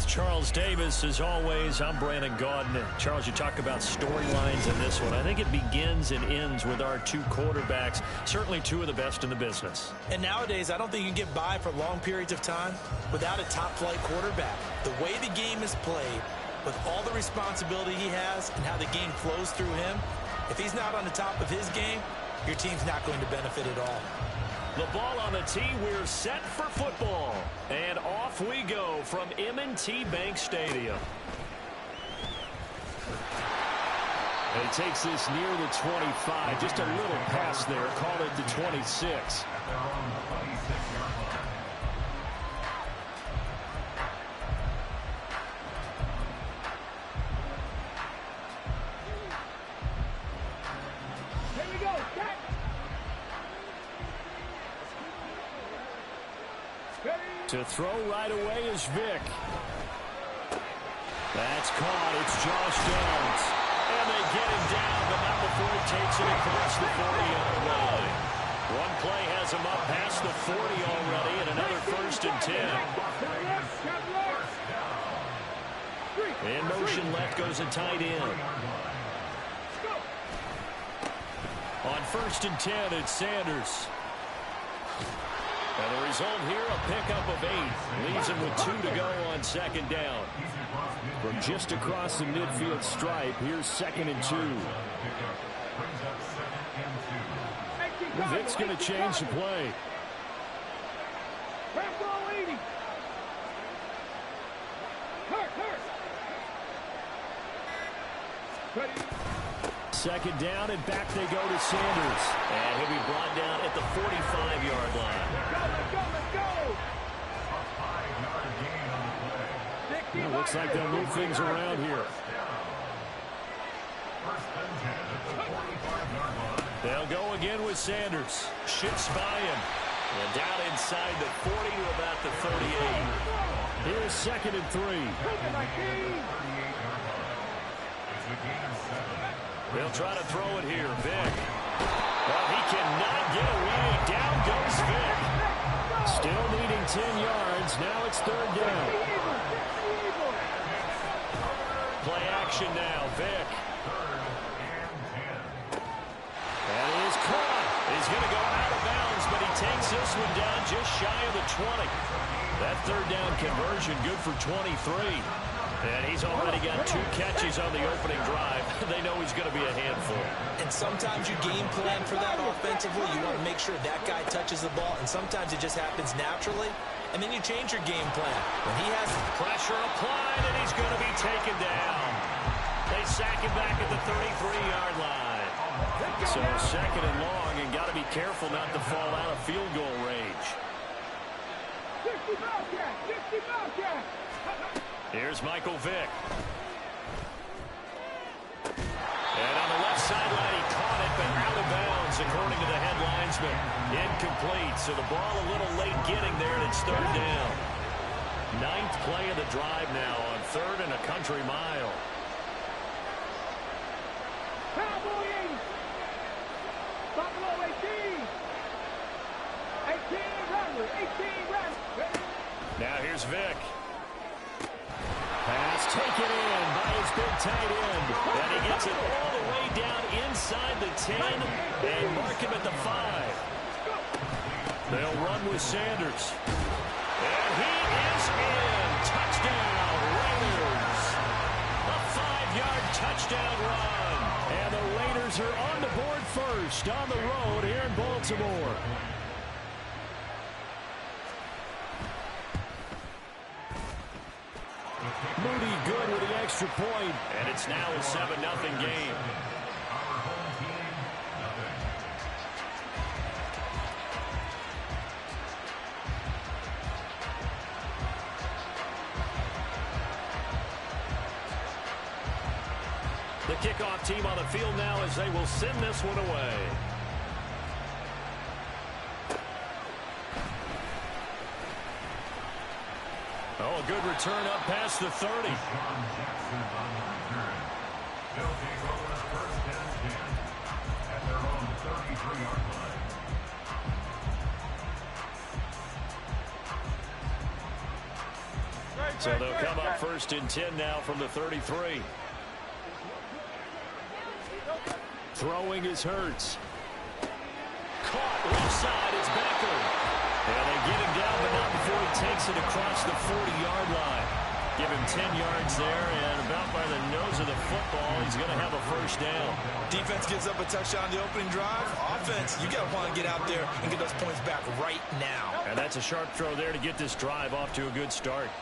with Charles Davis. As always, I'm Brandon Gaudin. Charles, you talk about storylines in this one. I think it begins and ends with our two quarterbacks, certainly two of the best in the business. And nowadays, I don't think you can get by for long periods of time without a top-flight quarterback. The way the game is played, with all the responsibility he has and how the game flows through him, if he's not on the top of his game, your team's not going to benefit at all. The ball on the tee, we're set for football. And off we go from M&T Bank Stadium. He takes this near the 25. Just a little pass there. Called it the 26. To throw right away is Vick. That's caught. It's Josh Downs. And they get him down, but not before he takes it across the 40-yard line. One play has him up past the 40 already, and another 1st and 10. In motion left goes a tight end. On 1st and 10, it's Sanders. And the result here, a pickup of 8. Leaves him with 2 to go on 2nd down. From just across the midfield stripe, here's 2nd and 2. Vick's going to change the play. Second down, and back they go to Sanders. And he'll be brought down at the 45-yard line. It looks like they'll move things around here. They'll go again with Sanders. Shifts by him. And down inside the 40 to about the 38. Here's 2nd and 3. They'll try to throw it here. Vick. Well, he cannot get away. Down goes Vick. Still needing 10 yards. Now it's 3rd down. Play action now. Vick. And he is caught. He's going to go out of bounds, but he takes this one down just shy of the 20. That 3rd down conversion good for 23. And he's already got 2 catches on the opening drive. They know he's going to be a handful. And sometimes you game plan for that offensively. You want to make sure that guy touches the ball. And sometimes it just happens naturally. And then you change your game plan. When he has pressure applied, and he's going to be taken down. They sack him back at the 33-yard line. So 2nd and long, and got to be careful not to fall out of field goal range. Here's Michael Vick. And on the left sideline, he caught it, but out of bounds, according to the head linesman. Incomplete, so the ball a little late getting there, and it's 3rd down. 9th play of the drive now on 3rd and a country mile. Now here's Vick. Pass taken in by his big tight end. And he gets it all the way down inside the 10 and mark him at the 5. They'll run with Sanders. And he is in. Touchdown, Raiders. A 5-yard touchdown run. And the Raiders are on the board first on the road here in Baltimore. Moody good with the extra point. And it's now a 7-0 game. The kickoff team on the field now as they will send this one away. Oh, a good return up past the 30. So they'll come up 1st and 10 now from the 33. Throwing is Hurts. Caught left side. It's Beckham. And they get him down, but not before he takes it across the 40-yard line. Give him 10 yards there, and about by the nose of the football, he's going to have a 1st down. Defense gives up a touchdown the opening drive. Offense, you got to want to get out there and get those points back right now. And that's a sharp throw there to get this drive off to a good start.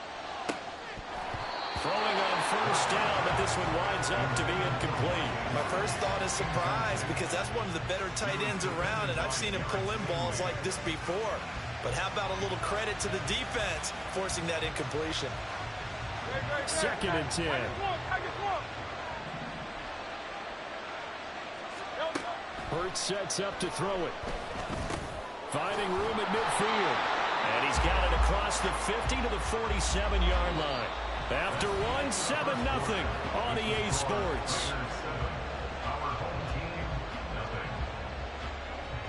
Throwing on 1st down, but this one winds up to be incomplete. My first thought is surprise, because that's one of the better tight ends around, and I've seen him pull in balls like this before. But how about a little credit to the defense forcing that incompletion? 2nd and 10. Hurts sets up to throw it. Finding room at midfield. And he's got it across the 50 to the 47-yard line. After one, 7-0 on EA Sports.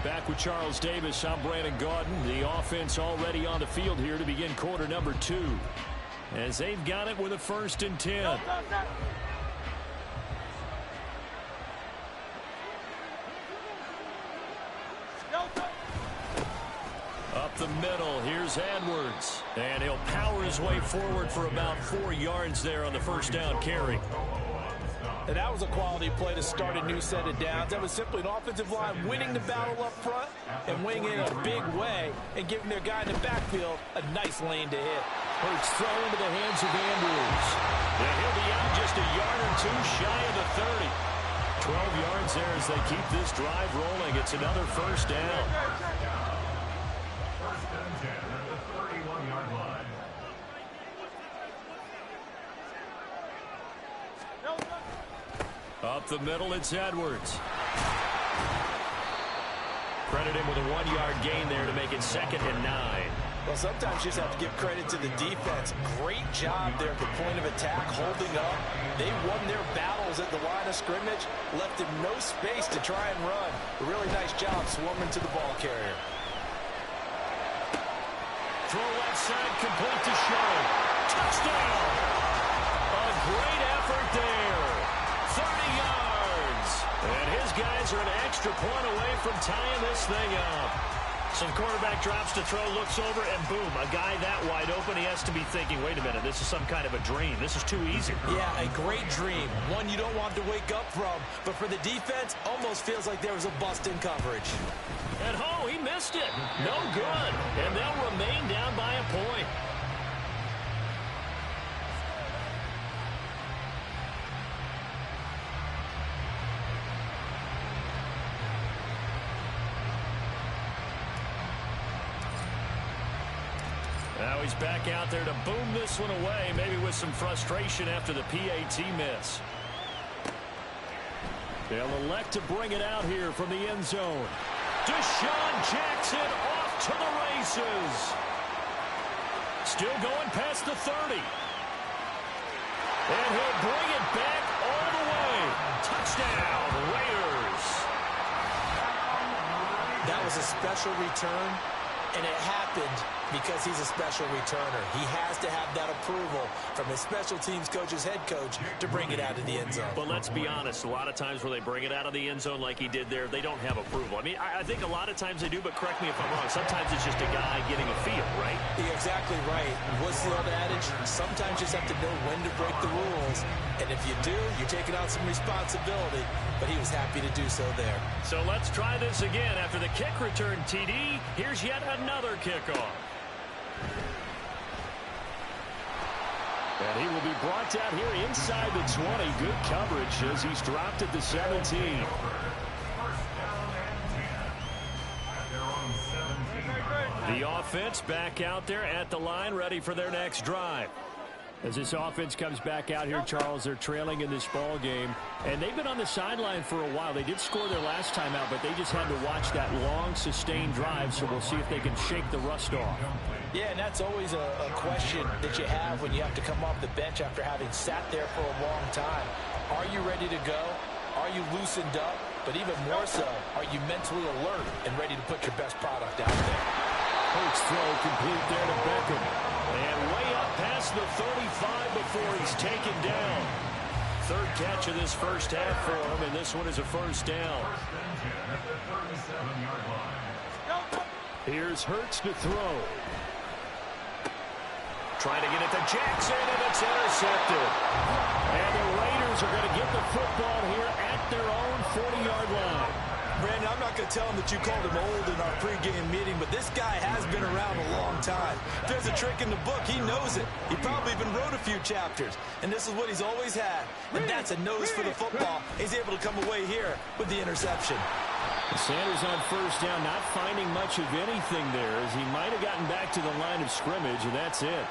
Back with Charles Davis, I'm Brandon Gaudin. The offense already on the field here to begin quarter number 2. As they've got it with a 1st and 10. Up the middle, here's Edwards. And he'll power his way forward for about 4 yards there on the 1st down carry. And that was a quality play to start a new set of downs. That was simply an offensive line winning the battle up front and winning it in a big way and giving their guy in the backfield a nice lane to hit. Hurts throw into the hands of Andrews. And he'll be out just a yard or 2 shy of the 30. 12 yards there as they keep this drive rolling. It's another 1st down. Up the middle, it's Edwards. Credit him with a 1-yard gain there to make it 2nd and 9. Well, sometimes you just have to give credit to the defense. Great job there at the point of attack, holding up. They won their battles at the line of scrimmage, left him no space to try and run. A really nice job swarming to the ball carrier. Throw left side, complete to Shaw. Touchdown! A great effort there. 30 yards. And his guys are an extra point away from tying this thing up. So the quarterback drops to throw, looks over, and boom, a guy that wide open, he has to be thinking, wait a minute, this is some kind of a dream. This is too easy. Yeah, a great dream. One you don't want to wake up from. But for the defense, almost feels like there was a bust in coverage. And oh, he missed it. No good. And they'll remain down by a point. Now he's back out there to boom this one away, maybe with some frustration after the PAT miss. They'll elect to bring it out here from the end zone. Deshaun Jackson off to the races. Still going past the 30. And he'll bring it back all the way. Touchdown, Raiders. That was a special return, and it happened because he's a special returner. He has to have that approval from his special teams coach's head coach to bring it out of the end zone. But let's be honest, a lot of times where they bring it out of the end zone like he did there, they don't have approval. I mean, I think a lot of times they do, but correct me if I'm wrong. Sometimes it's just a guy getting a feel, right? You're exactly right. What's the old adage? Sometimes you just have to know when to break the rules. And if you do, you're taking on some responsibility. But he was happy to do so there. So let's try this again. After the kick return TD, here's yet another kickoff. And he will be brought down here inside the 20. Good coverage as he's dropped at the 17. The offense back out there at the line, ready for their next drive. As this offense comes back out here, Charles, they're trailing in this ball game. And they've been on the sideline for a while. They did score their last time out, but they just had to watch that long, sustained drive. So we'll see if they can shake the rust off. Yeah, and that's always a question that you have when you have to come off the bench after having sat there for a long time. Are you ready to go? Are you loosened up? But even more so, are you mentally alert and ready to put your best product out there? Hurts throw complete there to Beckham. And way up past the 35 before he's taken down. Third catch of this first half for him, and this one is a first down. Here's Hurts to throw. Trying to get it to Jackson, and it's intercepted. And the Raiders are going to get the football here at their own 40-yard line. Brandon, I'm not going to tell him that you called him old in our pregame meeting, but this guy has been around a long time. If there's a trick in the book, he knows it. He probably even wrote a few chapters, and this is what he's always had. And that's a nose for the football. He's able to come away here with the interception. Sanders on first down, not finding much of anything there, as he might have gotten back to the line of scrimmage, and that's it.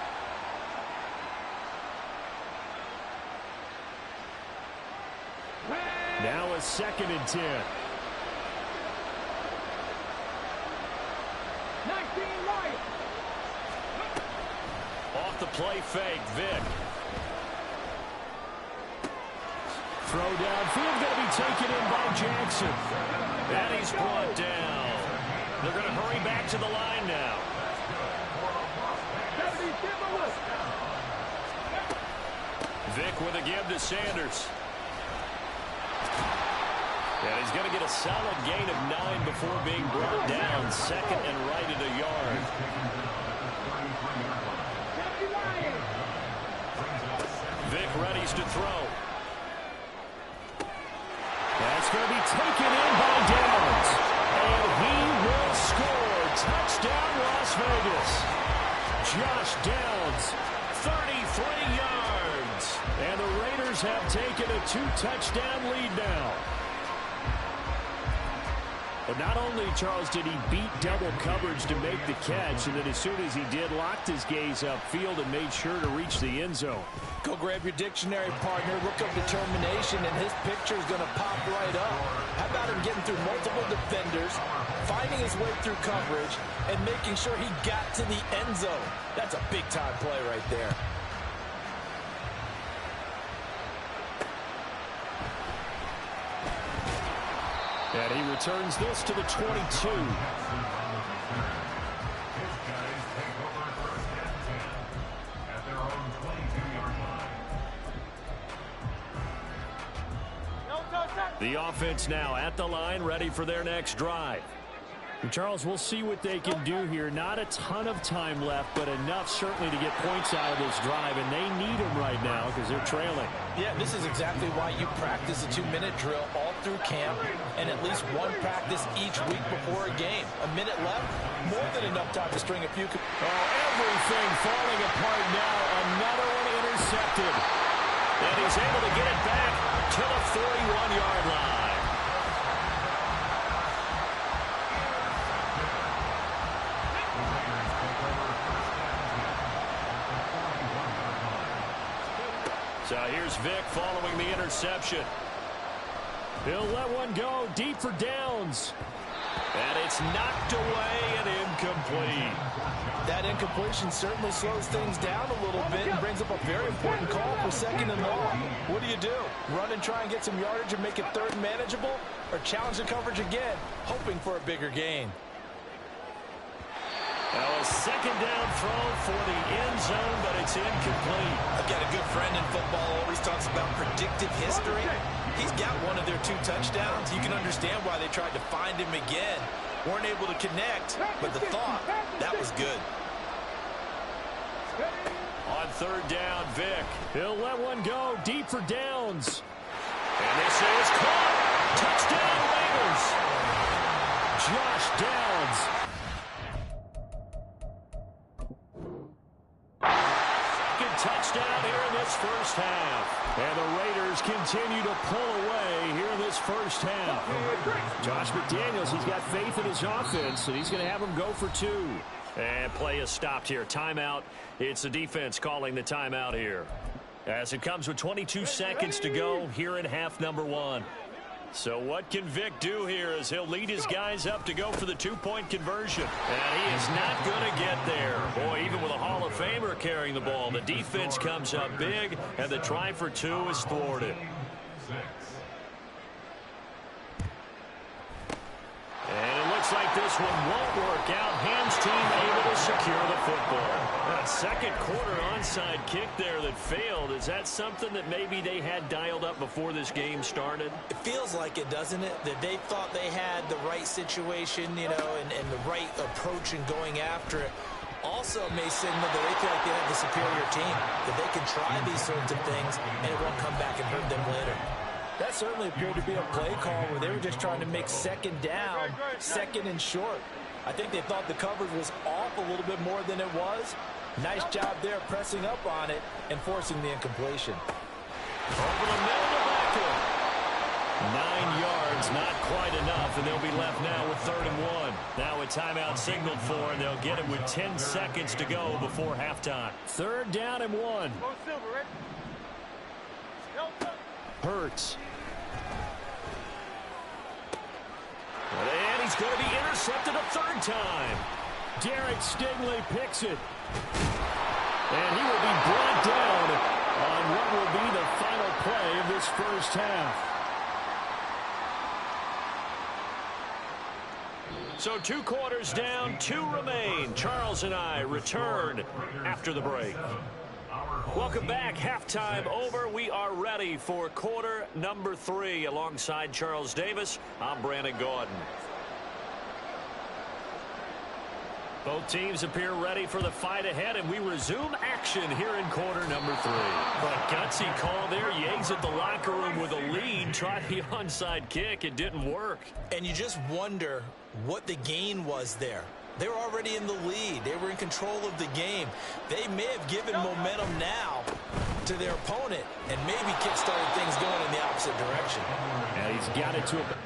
Now a 2nd and 10. 19 right. Off the play fake, Vic. Throw downfield, going to be taken in by Jackson. And he's brought down. They're going to hurry back to the line now. Vic with a give to Sanders. And he's going to get a solid gain of 9 before being brought down. 2nd and right at a yard. Vic readies to throw. That's going to be taken in by Downs. And he will score. Touchdown, Las Vegas. Josh Downs, 33 yards. And the Raiders have taken a 2-touchdown lead now. But not only, Charles, did he beat double coverage to make the catch, and then as soon as he did, locked his gaze upfield and made sure to reach the end zone. Go grab your dictionary, partner. Look up determination, and his picture is going to pop right up. How about him getting through multiple defenders, finding his way through coverage, and making sure he got to the end zone? That's a big-time play right there. And he returns this to the 22. The offense now at the line, ready for their next drive. And Charles, we'll see what they can do here. Not a ton of time left, but enough certainly to get points out of this drive, and they need them right now because they're trailing. Yeah, this is exactly why you practice a 2-minute drill all through camp and at least one practice each week before a game. A minute left, more than enough time to string a few. Oh, everything falling apart now. Another one intercepted. And he's able to get it back to the 41-yard line. So here's Vic following the interception. He'll let one go deep for Downs. And it's knocked away and incomplete. That incompletion certainly slows things down a little bit and brings up a very important call for 2nd and long. What do? Run and try and get some yardage and make it 3rd and manageable? Or challenge the coverage again, hoping for a bigger gain? Now a 2nd down throw for the end zone, but it's incomplete. I've got a good friend in football, always talks about predictive history. He's got one of their 2 touchdowns. You can understand why they tried to find him again. Weren't able to connect, but the thought, that was good. On 3rd down, Vic. He'll let one go deep for Downs. And this is caught. Touchdown, Raiders. Josh Downs. Touchdown here in this first half. And the Raiders continue to pull away here in this first half. Josh McDaniels, he's got faith in his offense, and he's going to have them go for 2. And play is stopped here. Timeout. It's the defense calling the timeout here. As it comes with 22 seconds to go here in half number 1. So what can Vic do here as he'll lead his guys up to go for the 2-point conversion? And he is not going to get there. Boy, even with a Hall of Famer carrying the ball, the defense comes up big, and the try for 2 is thwarted. And it looks like this one won't work out. Hams team able to secure the football. A second quarter onside kick there that failed. Is that something that maybe they had dialed up before this game started? It feels like it, doesn't it? That they thought they had the right situation, you know, and the right approach in going after it. Also may signal that they feel like they have the superior team, that they can try these sorts of things and it won't come back and hurt them later. That certainly appeared to be a play call where they were just trying to make second down, second and short. I think they thought the coverage was off a little bit more than it was. Nice job there pressing up on it and forcing the incompletion. Over the middle to Beckham. 9 yards, not quite enough, and they'll be left now with 3rd and 1. Now a timeout signaled for, and they'll get it with 10 seconds to go before halftime. 3rd down and 1. Hurts. And he's going to be intercepted a 3rd time. Derek Stingley picks it. And he will be brought down on what will be the final play of this first half. So 2 quarters down, 2 remain. Charles and I return after the break. Welcome back. Halftime over. We are ready for quarter number 3. Alongside Charles Davis, I'm Brandon Gordon. Both teams appear ready for the fight ahead, and we resume action here in quarter number 3. But gutsy call there. You exit the locker room with a lead. Tried the onside kick. It didn't work. And you just wonder what the gain was there. They were already in the lead. They were in control of the game. They may have given momentum now to their opponent and maybe kick-started things going in the opposite direction. And he's got it to him.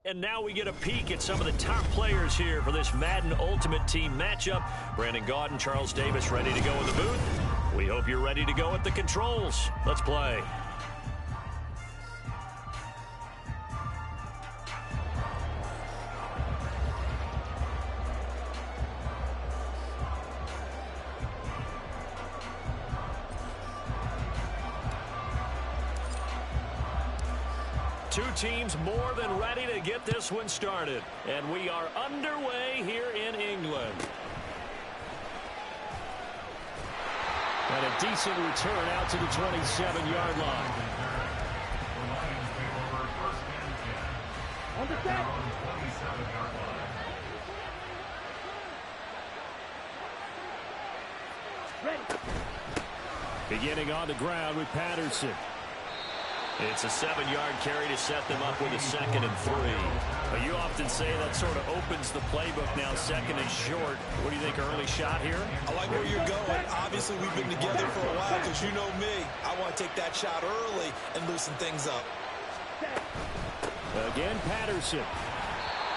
And now we get a peek at some of the top players here for this Madden Ultimate Team matchup. Brandon Gaudin, Charles Davis ready to go in the booth. We hope you're ready to go at the controls. Let's play. Two teams more than ready to get this one started. And we are underway here in England. And a decent return out to the 27-yard line. Beginning on the ground with Patterson. It's a 7-yard carry to set them up with a 2nd and 3. You often say that sort of opens the playbook now, 2nd and short. What do you think, early shot here? I like where you're going. Obviously, we've been together for a while because you know me. I want to take that shot early and loosen things up. Again, Patterson.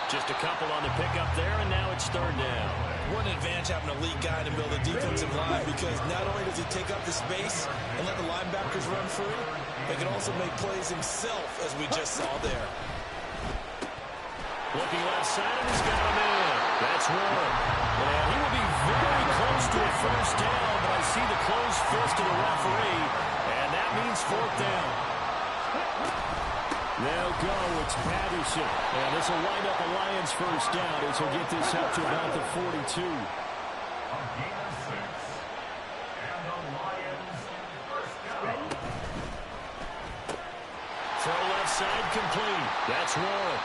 Just a couple on the pickup there, and now it's 3rd down. What an advantage having a lead guy to build a defensive line, because not only does he take up the space and let the linebackers run free, but he can also make plays himself, as we just saw there. Looking left side, and he's got him in. That's one. And he will be very close to a 1st down, but I see the closed fist of the referee, and that means 4th down. They'll go. It's Patterson. And this will wind up a Lions 1st down as he'll get this up to about the 42. Throw left side complete. That's one.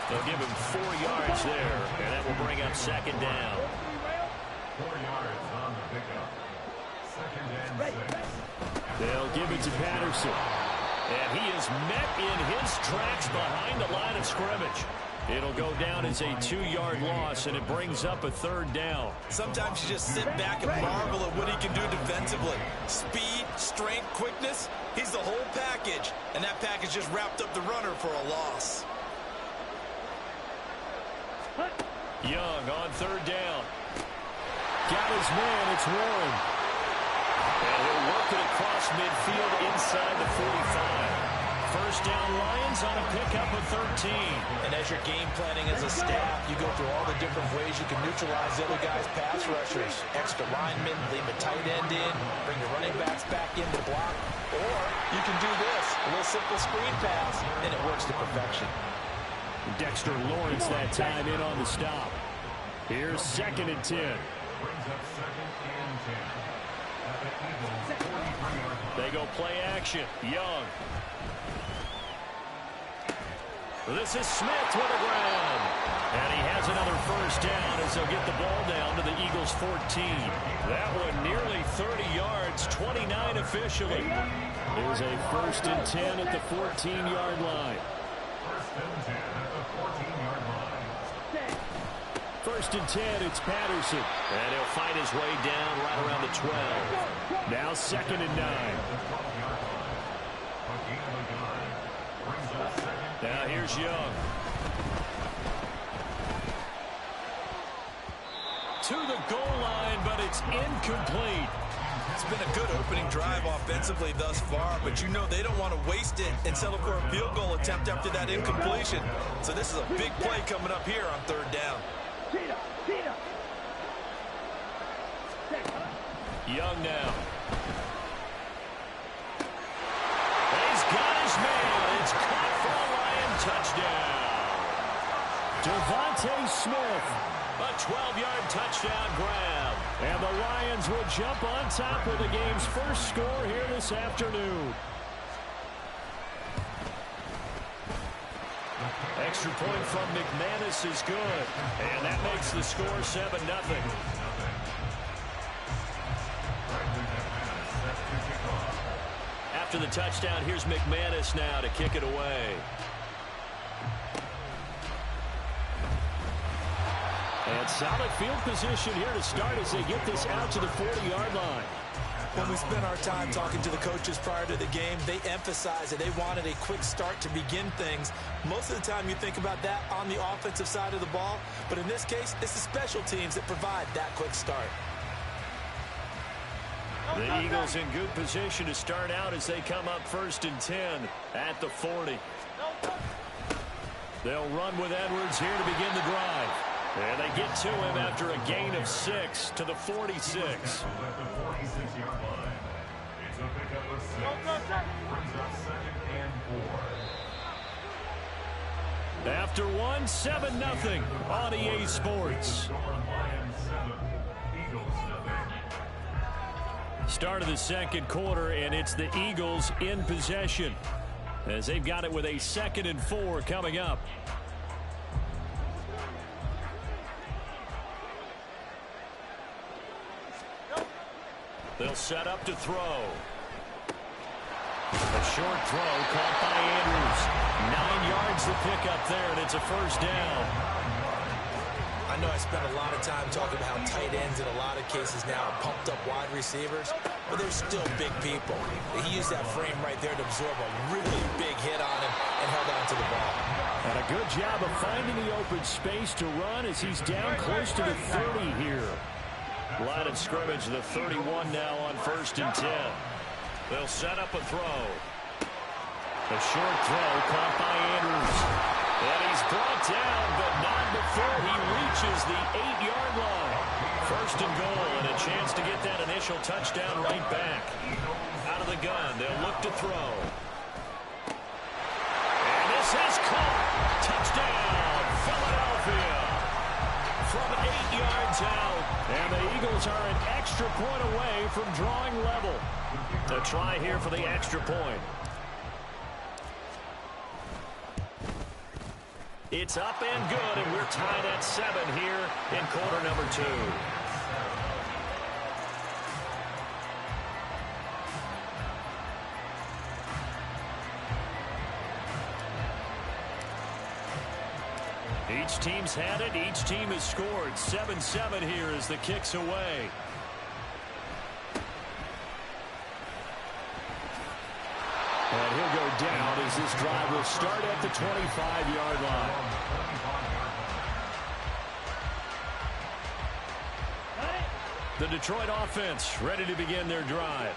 They'll give him 4 yards there, and that will bring up 2nd down. 4 yards on the pickup. 2nd and 6. They'll give it to Patterson. And he is met in his tracks behind the line of scrimmage. It'll go down as a 2-yard loss, and it brings up a 3rd down. Sometimes you just sit back and marvel at what he can do defensively. Speed, strength, quickness, he's the whole package. And that package just wrapped up the runner for a loss. Young on 3rd down. Got his man, it's Warren. And he'll work it across midfield inside the 45. 1st down Lions on a pickup of 13. And as you're game planning as a staff, you go through all the different ways you can neutralize the other guy's pass rushers. Extra linemen, leave a tight end in, bring the running backs back in to block. Or you can do this, a little simple screen pass, and it works to perfection. Dexter Lawrence that time in on the stop. Here's 2nd and 10. Brings up 2nd and 10. They go play action. Young. This is Smith with a grab. And he has another 1st down as they'll get the ball down to the Eagles' 14. That one nearly 30 yards, 29 officially. There's a 1st and 10 at the 14-yard line. 1st and 10 at the 14-yard line. 1st and 10, it's Patterson. And he'll fight his way down right around the 12. Now 2nd and 9. Now here's Young. To the goal line, but it's incomplete. It's been a good opening drive offensively thus far, but you know they don't want to waste it and settle for a field goal attempt after that incompletion. So this is a big play coming up here on 3rd down. Young now. And he's got his man. It's caught for a Lion touchdown. Devontae Smith. A 12-yard touchdown grab. And the Lions will jump on top with the game's first score here this afternoon. Extra point from McManus is good. And that makes the score 7-0. After the touchdown, here's McManus now to kick it away. And solid field position here to start as they get this out to the 40-yard line. When we spent our time talking to the coaches prior to the game, they emphasized that they wanted a quick start to begin things. Most of the time you think about that on the offensive side of the ball, but in this case, it's the special teams that provide that quick start. The Eagles in good position to start out as they come up 1st and 10 at the 40. They'll run with Edwards here to begin the drive. And they get to him after a gain of 6 to the 46. After one, 7-0 on EA Sports. Start of the second quarter, and it's the Eagles in possession as they've got it with a 2nd and 4 coming up. They'll set up to throw. A short throw caught by Andrews. 9 yards to pick up there, and it's a 1st down. I know I spent a lot of time talking about how tight ends in a lot of cases now are pumped up wide receivers, but they're still big people. He used that frame right there to absorb a really big hit on him and held on to the ball. And a good job of finding the open space to run as he's down close to the 30 here. Line of scrimmage, the 31 now on 1st and 10. They'll set up a throw. A short throw caught by Andrews. And he's brought down, but not before he reaches the 8-yard line. 1st and goal, and a chance to get that initial touchdown right back. Out of the gun, they'll look to throw. And this is caught. Touchdown, Philadelphia. From 8 yards out, and the Eagles are an extra point away from drawing level. A try here for the extra point. It's up and good, and we're tied at 7 here in quarter number 2. Each team's had it. Each team has scored. 7-7 here as the kick's away. And he'll go down as this drive will start at the 25-yard line. The Detroit offense ready to begin their drive.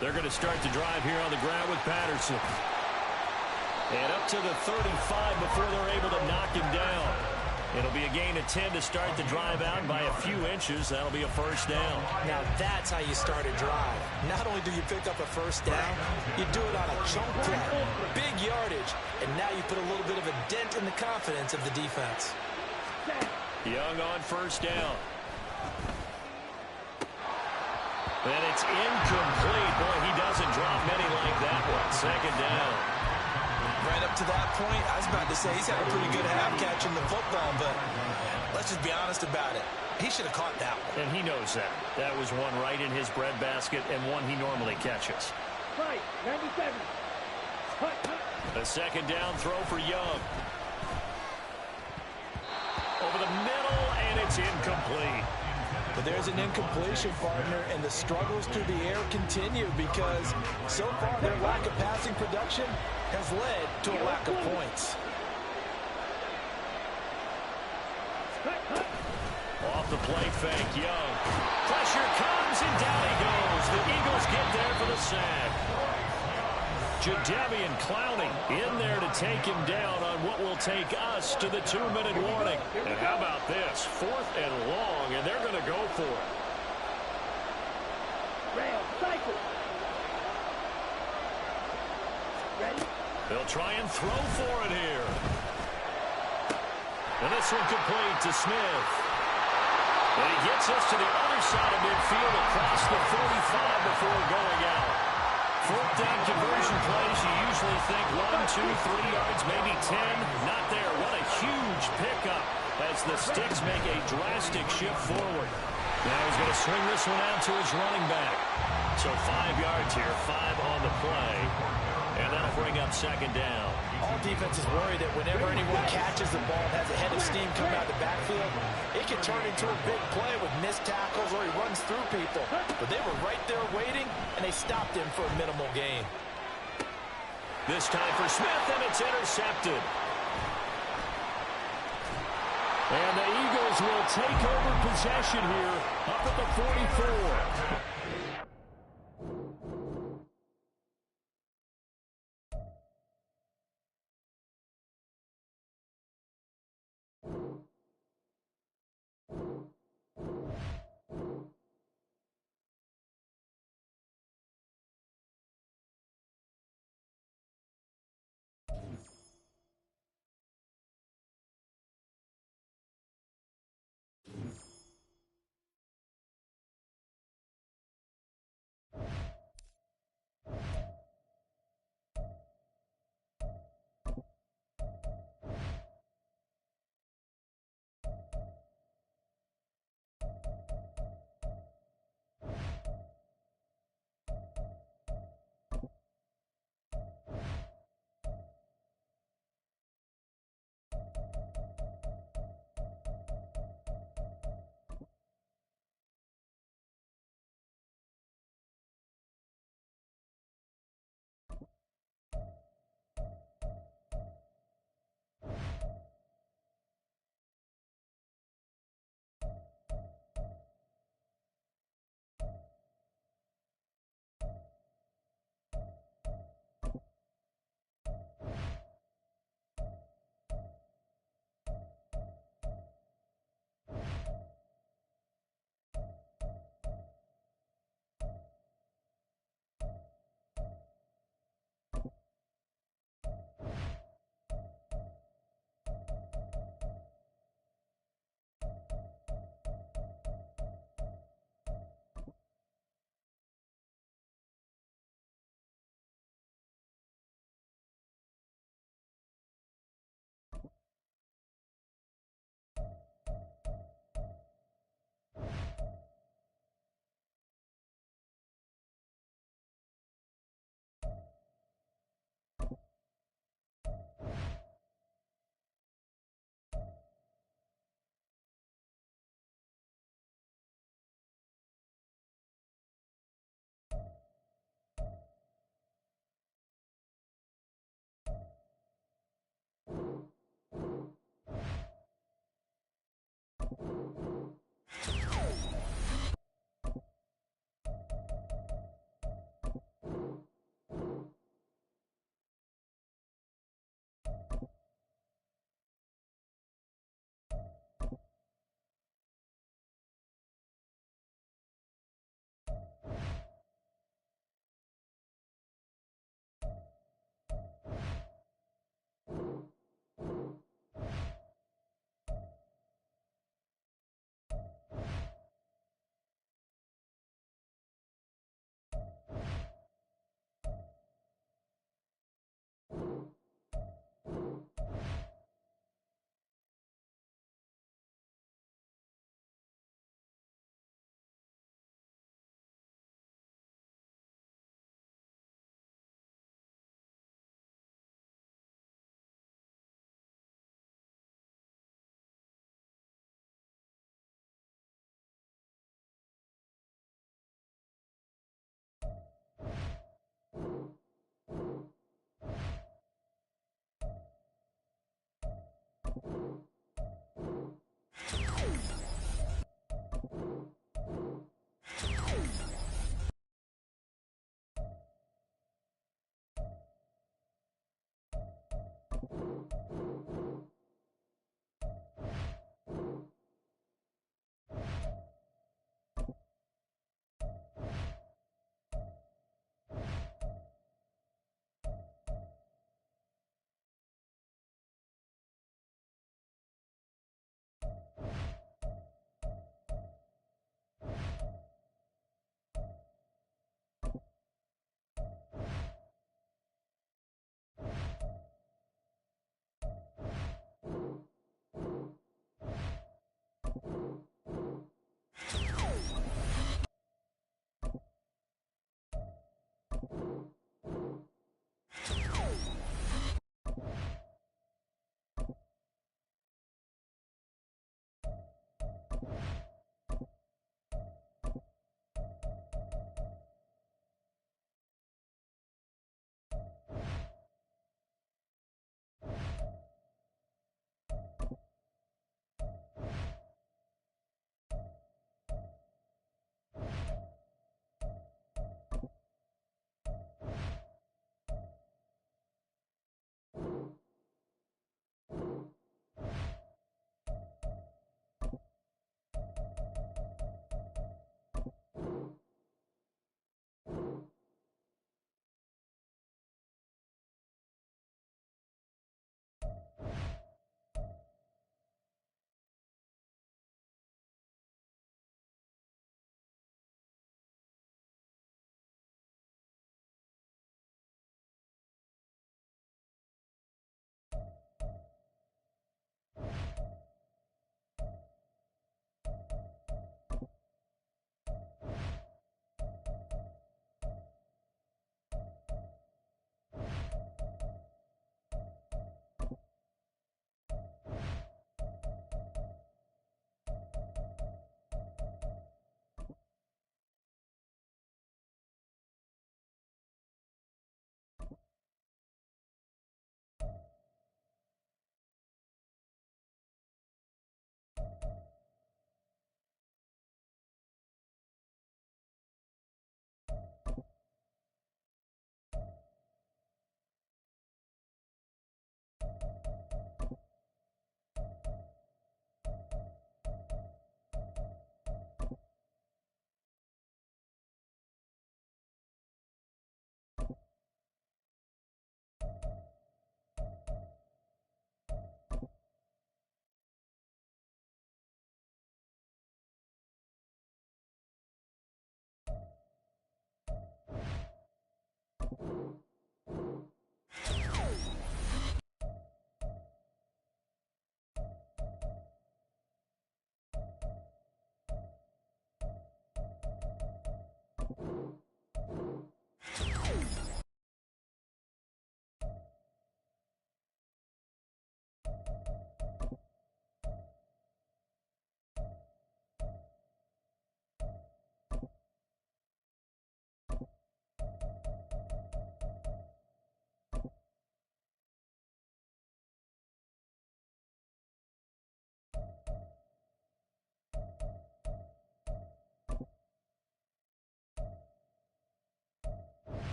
They're going to start the drive here on the ground with Patterson. And up to the 35 before they're able to knock him down. It'll be a gain of 10 to start the drive out by a few inches. That'll be a 1st down. Now that's how you start a drive. Not only do you pick up a 1st down, you do it on a chunk play. Big yardage. And now you put a little bit of a dent in the confidence of the defense. Young on 1st down. And it's incomplete. Boy, he doesn't drop many like that one. 2nd down. Right up to that point, I was about to say he's had a pretty good half catching the football, but let's just be honest about it. He should have caught that one. And he knows that. That was one right in his breadbasket and one he normally catches. Right, 97. A 2nd down throw for Young. Over the middle, and it's incomplete. But there's an incompletion, partner, and the struggles through the air continue because so far their lack of passing production has led to a lack of points. Off the play fake, Young. Pressure comes, and down he goes. The Eagles get there for the sack. Jadeveon Clowney in there to take him down on what will take us to the 2-minute warning. And how about this? 4th and long, and they're going to go for it. Rail, cycle. Ready? They'll try and throw for it here. And this one complete to Smith. And he gets us to the other side of midfield across the 45 before going out. 4th down conversion plays, you usually think 1, 2, 3 yards, maybe 10. Not there. What a huge pickup as the Sticks make a drastic shift forward. Now he's going to swing this one out to his running back. So 5 yards here, 5 on the play. And that'll bring up 2nd down. All defenses worry that whenever anyone catches the ball and has a head of steam run coming out of the backfield, it can turn into a big play with missed tackles or he runs through people. But they were right there waiting, and they stopped him for a minimal gain. This time for Smith, and it's intercepted. And the Eagles will take over possession here up at the 44.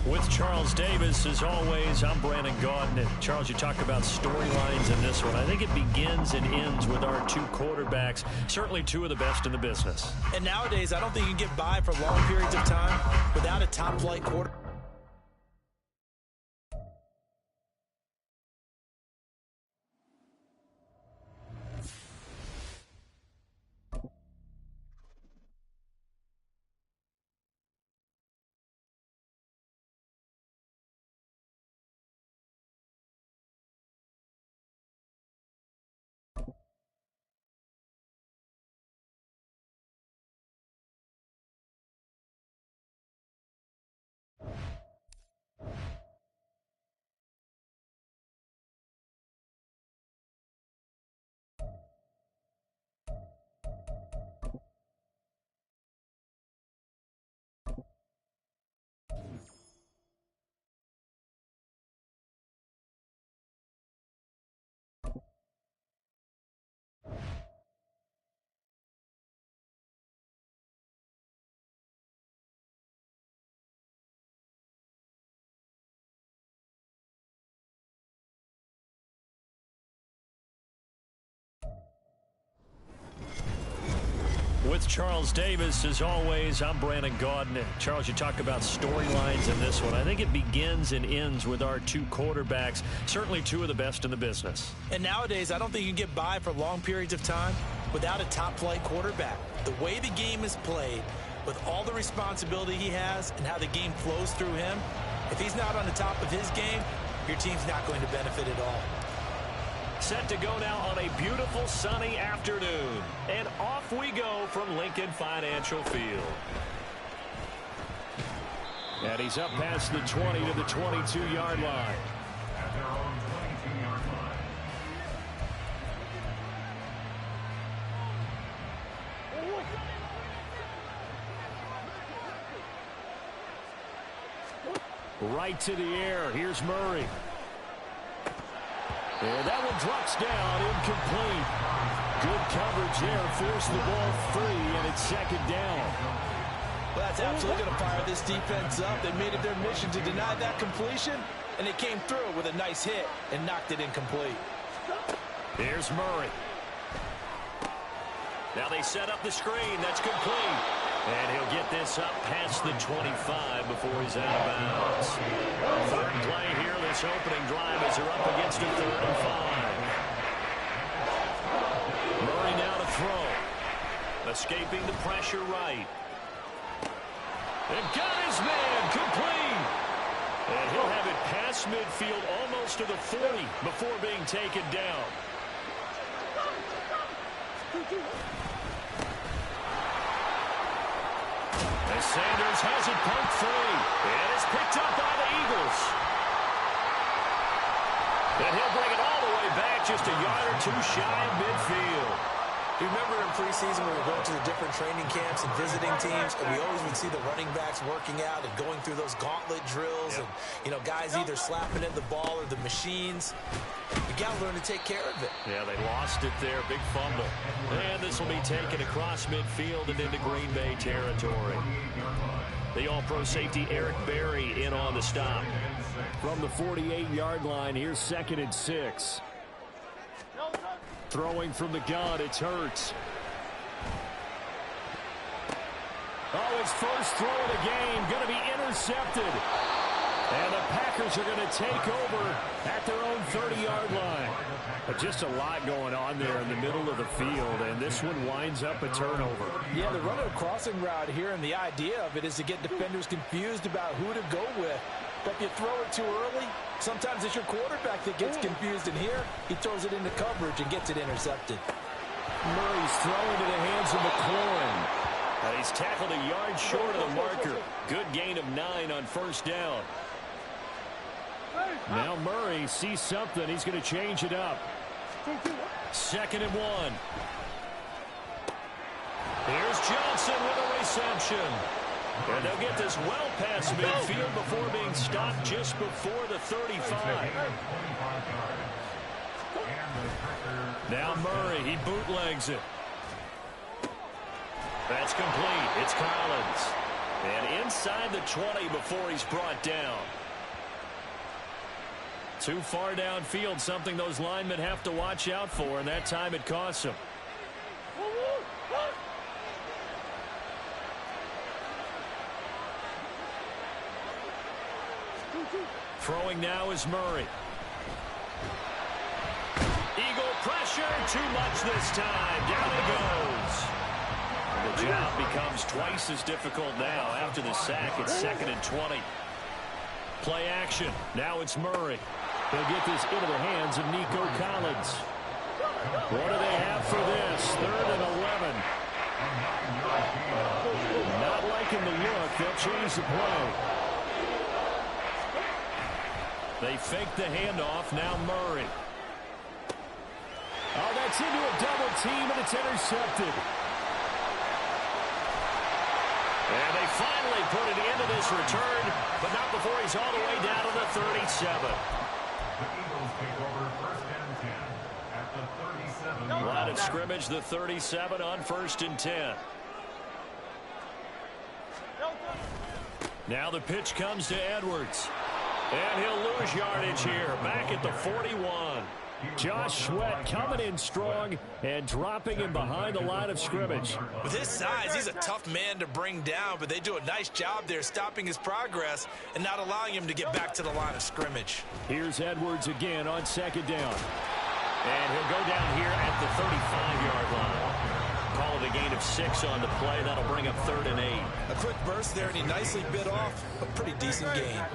With Charles Davis, as always, I'm Brandon Gaudin. And Charles, you talked about storylines in this one. I think it begins and ends with our two quarterbacks, certainly two of the best in the business. And nowadays, I don't think you can get by for long periods of time without a top-flight quarterback. With Charles Davis, as always, I'm Brandon Gaudin. And Charles, you talk about storylines in this one. I think it begins and ends with our two quarterbacks, certainly two of the best in the business. And nowadays, I don't think you can get by for long periods of time without a top-flight quarterback. The way the game is played, with all the responsibility he has and how the game flows through him, if he's not on the top of his game, your team's not going to benefit at all. Set to go now on a beautiful sunny afternoon. And off we go from Lincoln Financial Field. And he's up past the 20 to the 22-yard line. At their own 22-yard line. Right to the air. Here's Murray. And that one drops down, incomplete. Good coverage there, forced the ball free, and it's second down. Well, that's absolutely going to fire this defense up. They made it their mission to deny that completion, and they came through with a nice hit and knocked it incomplete. Here's Murray. Now they set up the screen. That's complete. And he'll get this up past the 25 before he's out of bounds. Third play here, this opening drive as they're up against a 3rd and 5. Murray now to throw. Escaping the pressure right. And got his man, complete. And he'll have it past midfield almost to the 40 before being taken down. As Sanders has it poked free. And it's picked up by the Eagles. And he'll bring it all the way back just a yard or two shy of midfield. You remember in preseason when we were going to the different training camps and visiting teams, and we always would see the running backs working out and going through those gauntlet drills, and, you know, guys either slapping at the ball or the machines. You got to learn to take care of it. Yeah, they lost it there. Big fumble. And this will be taken across midfield and into Green Bay territory. The All-Pro safety Eric Berry in on the stop. From the 48-yard line, here's 2nd and 6. Throwing from the gun, it's Hurts. Oh, his first throw of the game, going to be intercepted. And the Packers are going to take over at their own 30-yard line. But just a lot going on there in the middle of the field, and this one winds up a turnover. Yeah, they're running a crossing route here, and the idea of it is to get defenders confused about who to go with. But if you throw it too early, sometimes it's your quarterback that gets confused, and here he throws it into coverage and gets it intercepted. Murray's throwing to the hands of McLaurin. And he's tackled a yard short of the marker. Good gain of 9 on first down. Now Murray sees something. He's going to change it up. 2nd and 1. Here's Johnson with a reception. And they'll get this well past midfield before being stopped just before the 35. Now Murray, he bootlegs it. That's complete. It's Collins. And inside the 20 before he's brought down. Too far downfield, something those linemen have to watch out for, and that time it costs them. Throwing now is Murray. Eagle pressure, too much this time. Down he goes. The job becomes twice as difficult now after the sack. It's 2nd and 20. Play action. Now it's Murray. They'll get this into the hands of Nico Collins. What do they have for this? 3rd and 11. Not liking the look. They'll change the play. They fake the handoff. Now Murray. Oh, that's into a double team, and it's intercepted. And they finally put it into this return, but not before he's all the way down to the 37. The Eagles take over 1st and 10 at the 37. Line of scrimmage, the 37 on 1st and 10. Now the pitch comes to Edwards. And he'll lose yardage here, back at the 41. Josh Sweat coming in strong and dropping him behind the line of scrimmage. With his size, he's a tough man to bring down, but they do a nice job there stopping his progress and not allowing him to get back to the line of scrimmage. Here's Edwards again on 2nd down. And he'll go down here at the 35-yard line. Call it a gain of 6 on the play. That'll bring up 3rd and 8. A quick burst there, and he nicely bit off a pretty decent gain.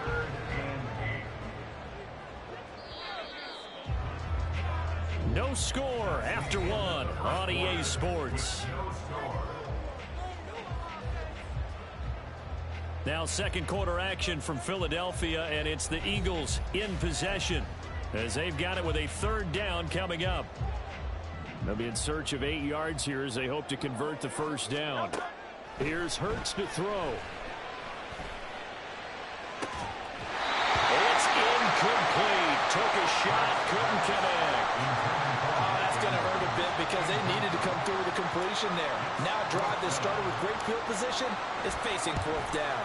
No score after 1 on EA Sports. Now 2nd quarter action from Philadelphia, and it's the Eagles in possession as they've got it with a 3rd down coming up. They'll be in search of 8 yards here as they hope to convert the 1st down. Here's Hurts to throw. It's incomplete. Took a shot, couldn't connect. That's going to hurt a bit because they needed to come through with a completion there. Now a drive that started with great field position is facing 4th down.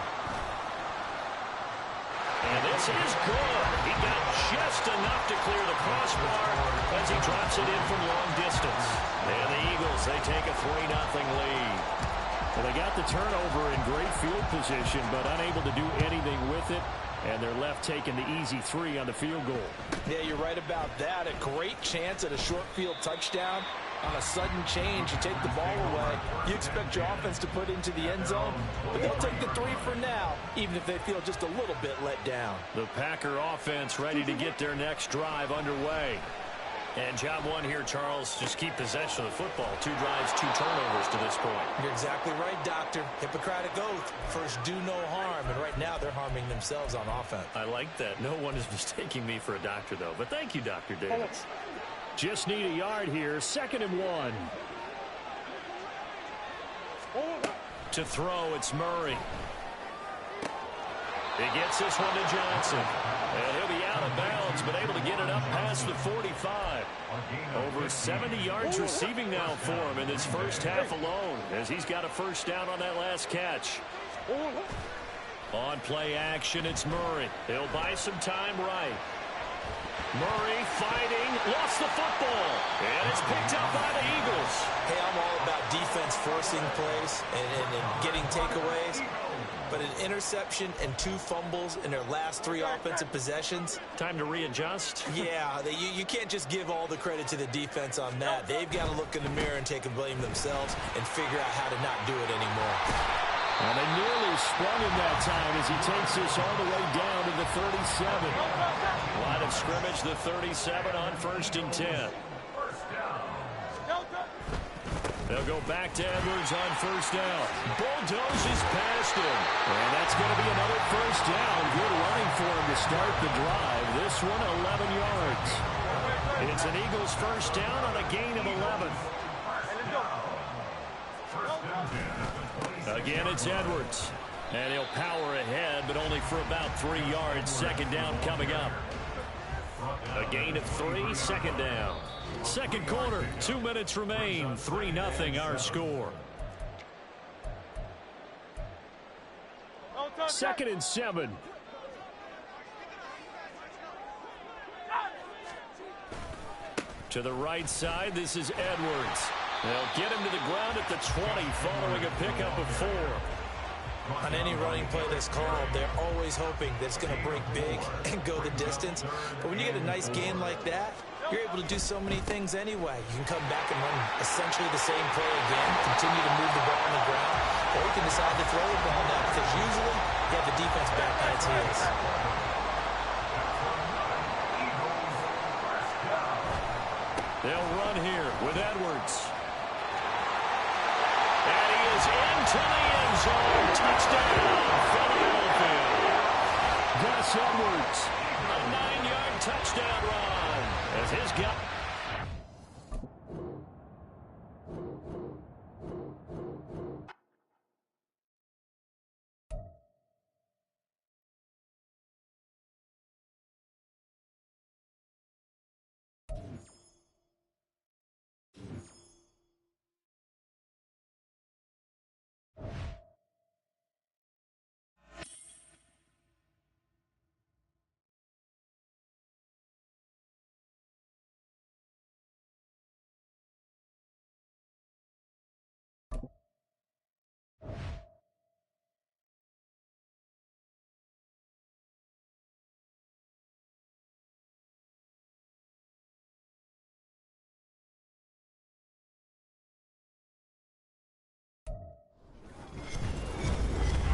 And this is good. He got just enough to clear the crossbar as he drops it in from long distance. And the Eagles, they take a 3-0 lead. Well, they got the turnover in great field position, but unable to do anything with it. And they're left taking the easy 3 on the field goal. Yeah, you're right about that. A great chance at a short field touchdown. On a sudden change, you take the ball away. You expect your offense to put into the end zone, but they'll take the 3 for now, even if they feel just a little bit let down. The Packer offense ready to get their next drive underway. And job 1 here, Charles, just keep possession of the football. 2 drives, 2 turnovers to this point. You're exactly right, Doctor. Hippocratic oath. First, do no harm. And right now, they're harming themselves on offense. I like that. No one is mistaking me for a doctor, though. But thank you, Dr. Davis. Just need a yard here. 2nd and 1. To throw, it's Murray. He gets this one to Johnson. And he'll be out of bounds, but able to get it up past the 45. Over 70 yards receiving now for him in this first half alone, as he's got a 1st down on that last catch. On play action, it's Murray. He'll buy some time right. Murray fighting, lost the football, and it's picked up by the Eagles. Hey, I'm all about defense forcing plays and getting takeaways. But an interception and 2 fumbles in their last 3 offensive possessions. Time to readjust. Yeah, you can't just give all the credit to the defense on that. They've got to look in the mirror and take a blame themselves and figure out how to not do it anymore. And they nearly sprung him that time as he takes this all the way down to the 37. Line of scrimmage, the 37 on 1st and 10. They'll go back to Edwards on 1st down. Bulldozes past him. And that's going to be another 1st down. Good running for him to start the drive. This one, 11 yards. It's an Eagles 1st down on a gain of 11. Again, it's Edwards. And he'll power ahead, but only for about 3 yards. 2nd down coming up. A gain of 3, 2nd down. 2nd quarter, 2 minutes remain. 3-0 our score. 2nd and 7. To the right side, this is Edwards. They'll get him to the ground at the 20 following a pickup of 4. On any running play that's called, they're always hoping that it's going to break big and go the distance. But when you get a nice gain like that, you're able to do so many things anyway. You can come back and run essentially the same play again, continue to move the ball on the ground, or you can decide to throw the ball now because usually you have the defense back on its heels. They'll run here with Edwards. And he is into the end zone. Touchdown, Philadelphia. Gus Edwards, a 9-yard touchdown run as his guy.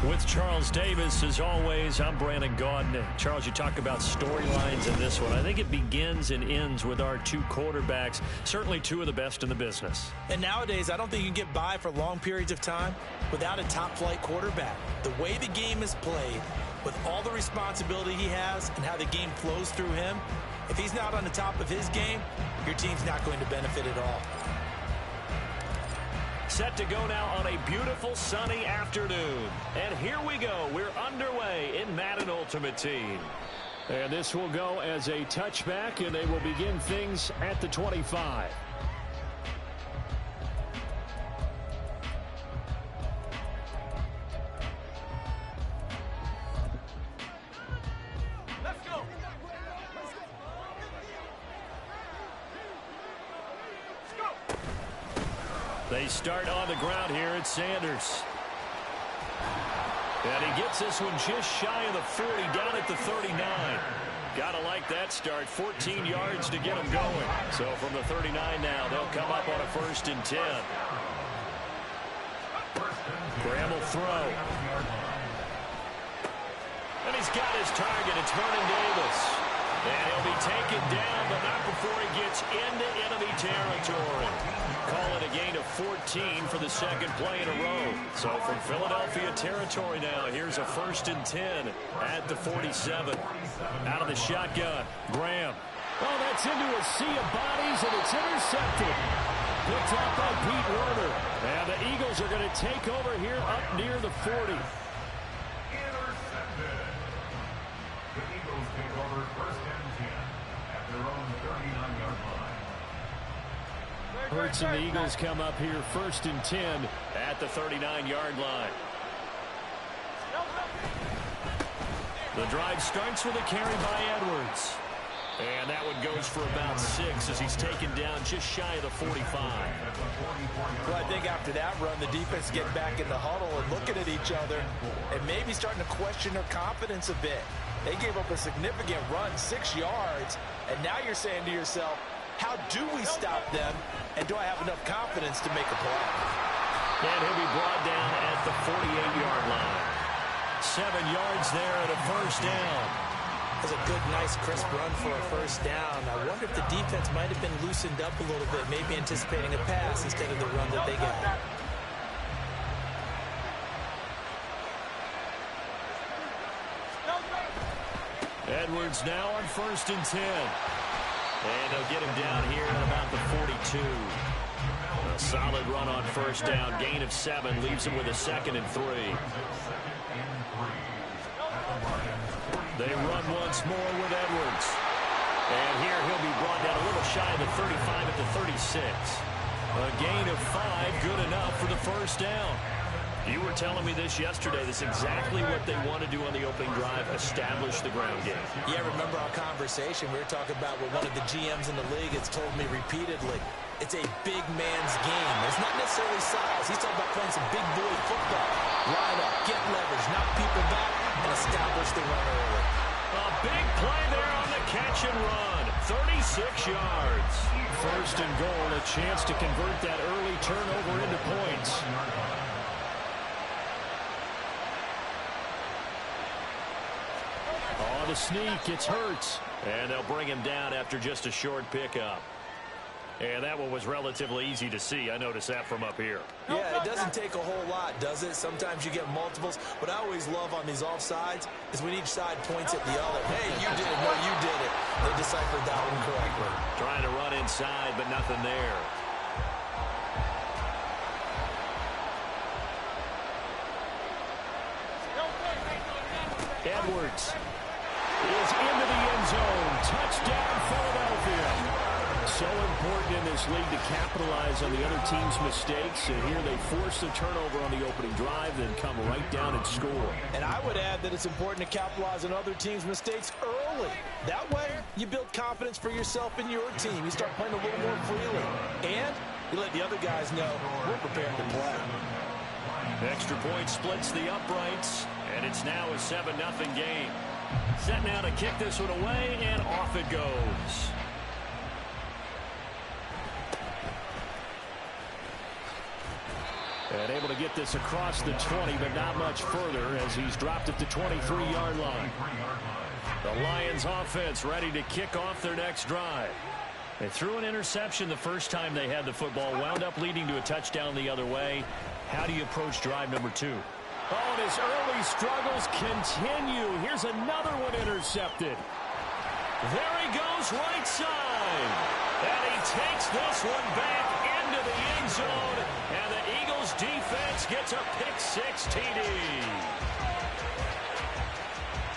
With Charles Davis, as always, I'm Brandon Gaudin. Charles, you talk about storylines in this one. I think it begins and ends with our 2 quarterbacks, certainly 2 of the best in the business. And nowadays, I don't think you can get by for long periods of time without a top-flight quarterback. The way the game is played, with all the responsibility he has and how the game flows through him, if he's not on the top of his game, your team's not going to benefit at all. Set to go now on a beautiful sunny afternoon. And here we go. We're underway in Madden Ultimate Team. And this will go as a touchback, and they will begin things at the 25. They start on the ground here at Sanders. And he gets this one just shy of the 40, down at the 39. Gotta like that start. 14 yards to get him going. So from the 39 now, they'll come up on a 1st and 10. Graham will throw. And he's got his target. It's Vernon Davis. And he'll be taken down, but not before he gets into enemy territory. Call it a gain of 14 for the 2nd play in a row. So from Philadelphia territory now, here's a 1st and 10 at the 47. Out of the shotgun, Graham. Oh, that's into a sea of bodies, and it's intercepted. Picked up by Pete Werner. And the Eagles are going to take over here up near the 40. Intercepted. The Eagles take over 1st and 10 at their own 39-yard line. Hurts and the Eagles come up here 1st and 10 at the 39-yard line. The drive starts with a carry by Edwards. And that one goes for about 6 as he's taken down just shy of the 45. Well, I think after that run, the defense getting back in the huddle and looking at each other and maybe starting to question their confidence a bit. They gave up a significant run, 6 yards, and now you're saying to yourself, how do we stop them, and do I have enough confidence to make a play? And he'll be brought down at the 48-yard line. 7 yards there at a 1st down. That's a good, nice, crisp run for a 1st down. I wonder if the defense might have been loosened up a little bit, maybe anticipating a pass instead of the run that they got. Edwards now on 1st and 10. And they'll get him down here at about the 42. A solid run on 1st down. Gain of 7 leaves him with a 2nd and 3. They run once more with Edwards. And here he'll be brought down a little shy of the 35 at the 36. A gain of 5, good enough for the 1st down. You were telling me this yesterday. This is exactly what they want to do on the opening drive, establish the ground game. Yeah, remember our conversation? We were talking about what one of the GMs in the league has told me repeatedly. It's a big man's game. It's not necessarily size. He's talking about playing some big boy football. Line up, get leverage, knock people back, and establish the run early. A big play there on the catch and run. 36 yards. First and goal, a chance to convert that early turnover into points. On the sneak, it's Hurts. And they'll bring him down after just a short pickup. And that one was relatively easy to see. I noticed that from up here. Yeah, it doesn't take a whole lot, does it? Sometimes you get multiples. What I always love on these offsides is when each side points at the other. Hey, you did it. No, you did it. They deciphered that one correctly. Trying to run inside, but nothing there. Edwards is into the end zone. Touchdown, Philadelphia. So important in this league to capitalize on the other team's mistakes. And here they force the turnover on the opening drive, then come right down and score. And I would add that it's important to capitalize on other teams' mistakes early. That way, you build confidence for yourself and your team. You start playing a little more freely. And you let the other guys know we're prepared to play. Extra point splits the uprights, and it's now a 7-0 game. Set now to kick this one away, and off it goes. And able to get this across the 20, but not much further as he's dropped at the 23-yard line. The Lions offense ready to kick off their next drive. They threw an interception the first time they had the football, wound up leading to a touchdown the other way. How do you approach drive number 2? Oh, and his early struggles continue. Here's another one intercepted. There he goes, right side. And he takes this one back into the end zone. And the Eagles defense gets a pick-6 TD.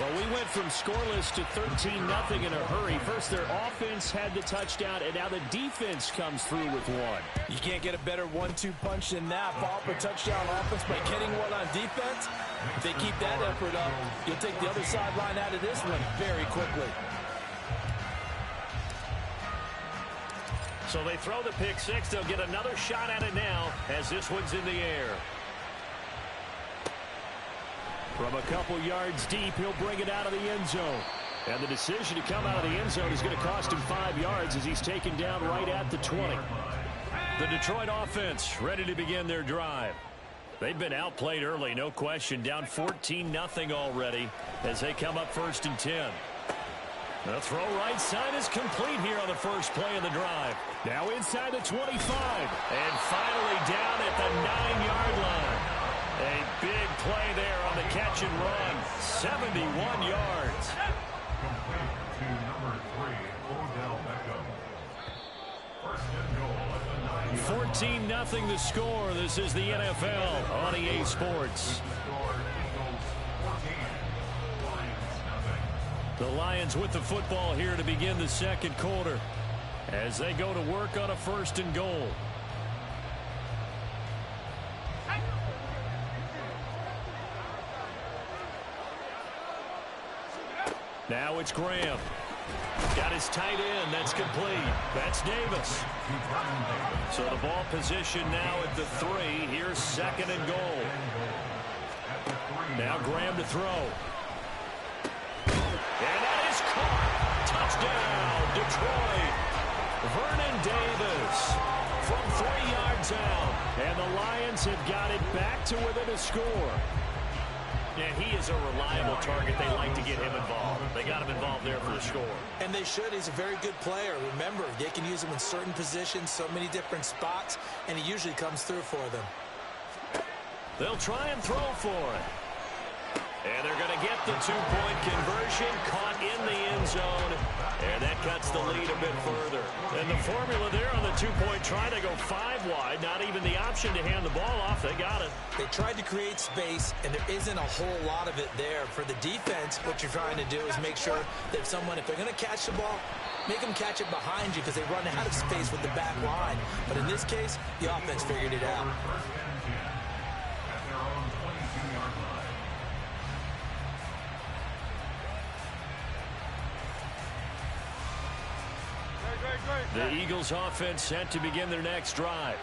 Well, we went from scoreless to 13-0 in a hurry. First, their offense had the touchdown, and now the defense comes through with one. You can't get a better 1-2 punch than that. Fall for touchdown offense by getting one on defense. If they keep that effort up, you'll take the other sideline out of this one very quickly. So they throw the pick-6. They'll get another shot at it now as this one's in the air. From a couple yards deep, he'll bring it out of the end zone. And the decision to come out of the end zone is going to cost him 5 yards as he's taken down right at the 20. The Detroit offense ready to begin their drive. They've been outplayed early, no question. Down 14-0 already as they come up 1st and 10. The throw right side is complete here on the first play of the drive. Now inside the 25. And finally down at the 9-yard line. A big play there on the catch and run. 71 yards. Complete to number 3, Odell Beckham. First and goal at the 9. 14-0 the score. This is the NFL on EA Sports. The Lions with the football here to begin the second quarter as they go to work on a 1st and goal. Now it's Graham. Got his tight end. That's complete. That's Davis. So the ball position now at the 3. Here's 2nd and goal. Now Graham to throw. And that is caught. Touchdown, Detroit. Vernon Davis from 3 yards out. And the Lions have got it back to within a score. And he is a reliable target. They like to get him involved. They got him involved there for the score. And they should. He's a very good player. Remember, they can use him in certain positions, so many different spots, and he usually comes through for them. They'll try and throw for it. And they're going to get the 2-point conversion, caught in the end zone. And that cuts the lead a bit further. And the formula there on the 2-point try, they go 5 wide. Not even the option to hand the ball off. They got it. They tried to create space, and there isn't a whole lot of it there. For the defense, what you're trying to do is make sure that if they're going to catch the ball, make them catch it behind you because they run out of space with the back line. But in this case, the offense figured it out. At their own The Eagles offense set to begin their next drive.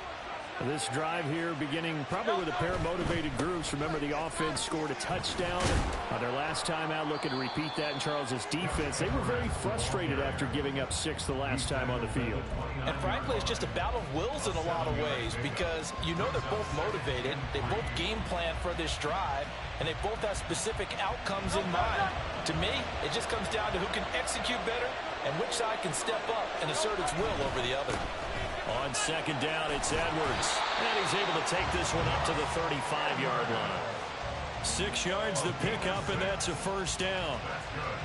This drive here beginning probably with a pair of motivated groups. Remember, the offense scored a touchdown on their last time out, looking to repeat that in Charles's defense. They were very frustrated after giving up 6 the last time on the field. And frankly, it's just a battle of wills in a lot of ways, because you know they're both motivated. They both game plan for this drive, and they both have specific outcomes in mind. To me, it just comes down to who can execute better and which side can step up and assert its will over the other. On second down, it's Edwards. And he's able to take this one up to the 35-yard line. 6 yards to pick up, and that's a first down.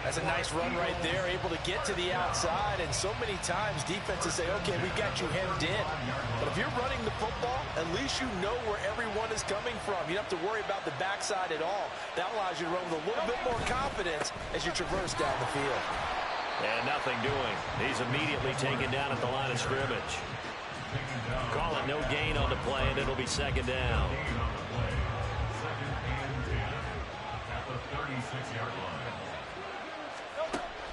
That's a nice run right there, able to get to the outside. And so many times defenses say, okay, we got you hemmed in. But if you're running the football, at least you know where everyone is coming from. You don't have to worry about the backside at all. That allows you to run with a little bit more confidence as you traverse down the field. And nothing doing. He's immediately taken down at the line of scrimmage. Call it no gain on the play, and it'll be second down.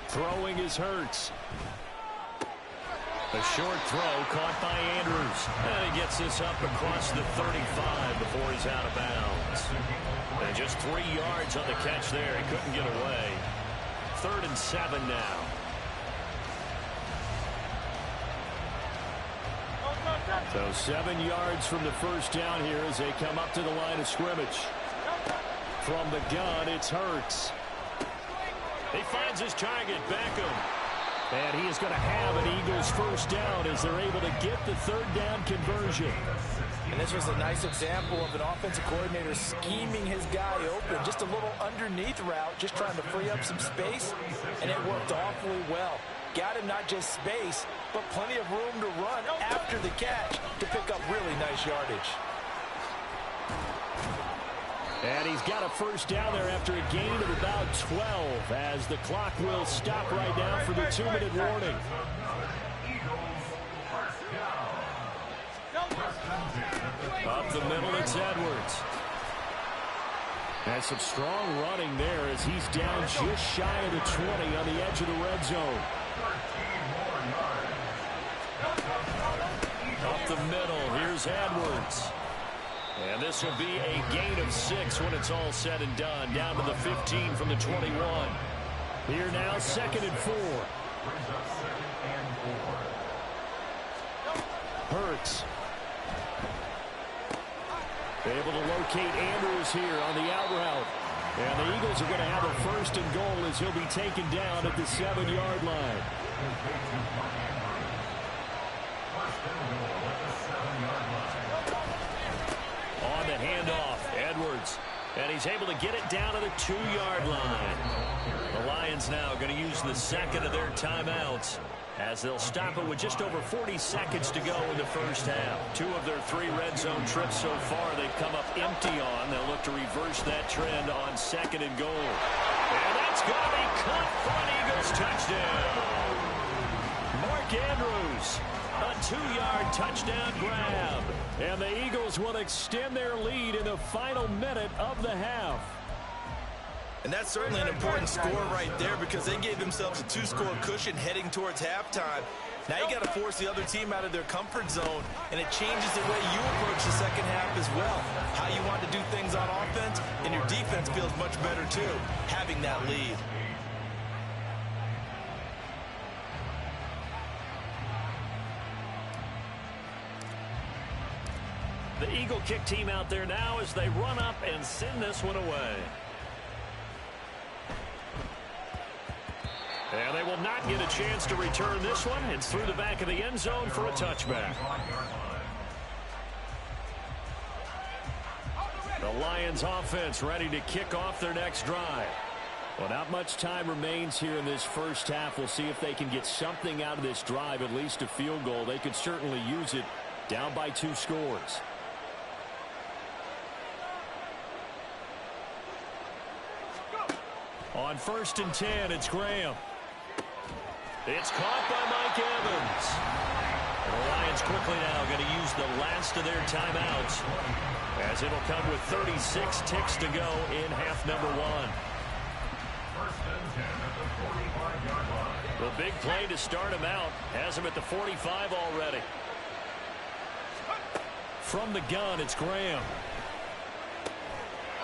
Throwing is Hurts. A short throw caught by Andrews. And he gets this up across the 35 before he's out of bounds. And just 3 yards on the catch there. He couldn't get away. 3rd and 7 now. So 7 yards from the first down here as they come up to the line of scrimmage. From the gun, it's Hurts. He finds his target, Beckham. And he is going to have an Eagles first down as they're able to get the 3rd down conversion. And this was a nice example of an offensive coordinator scheming his guy open. Just a little underneath route, just trying to free up some space, and it worked awfully well. Got him not just space, but plenty of room to run after the catch to pick up really nice yardage. And he's got a first down there after a gain of about 12 as the clock will stop right now for the 2-minute warning. Up the middle, it's Edwards. And some strong running there as he's down just shy of the 20 on the edge of the red zone. Up the middle, here's Edwards. And this will be a gain of 6 when it's all said and done. Down to the 15 from the 21. Here now, 2nd and 4. Hurts. Able to locate Andrews here on the out route. And the Eagles are going to have a 1st and goal as he'll be taken down at the 7-yard line. On the handoff, Edwards. And he's able to get it down to the 2-yard line. The Lions now going to use the 2nd of their timeouts as they'll stop it with just over 40 seconds to go in the first half. 2 of their 3 red zone trips so far they've come up empty on. They'll look to reverse that trend on 2nd and goal. And that's going to be caught for an Eagles touchdown. Mark Andrews, a 2-yard touchdown grab. And the Eagles will extend their lead in the final minute of the half. And that's certainly an important score right there because they gave themselves a 2-score cushion heading towards halftime. Now you got to force the other team out of their comfort zone, and it changes the way you approach the second half as well. How you want to do things on offense, and your defense feels much better too, having that lead. The Eagle kick team out there now as they run up and send this one away. And they will not get a chance to return this one. It's through the back of the end zone for a touchback. The Lions offense ready to kick off their next drive. Well, not much time remains here in this first half. We'll see if they can get something out of this drive, at least a field goal. They could certainly use it down by 2 scores. On 1st and 10, it's Graham. It's caught by Mike Evans. And the Lions quickly now going to use the last of their timeouts as it'll come with 36 ticks to go in half number 1. First and 10 at the 45-yard line. The big play to start him out. Has him at the 45 already. From the gun, it's Graham.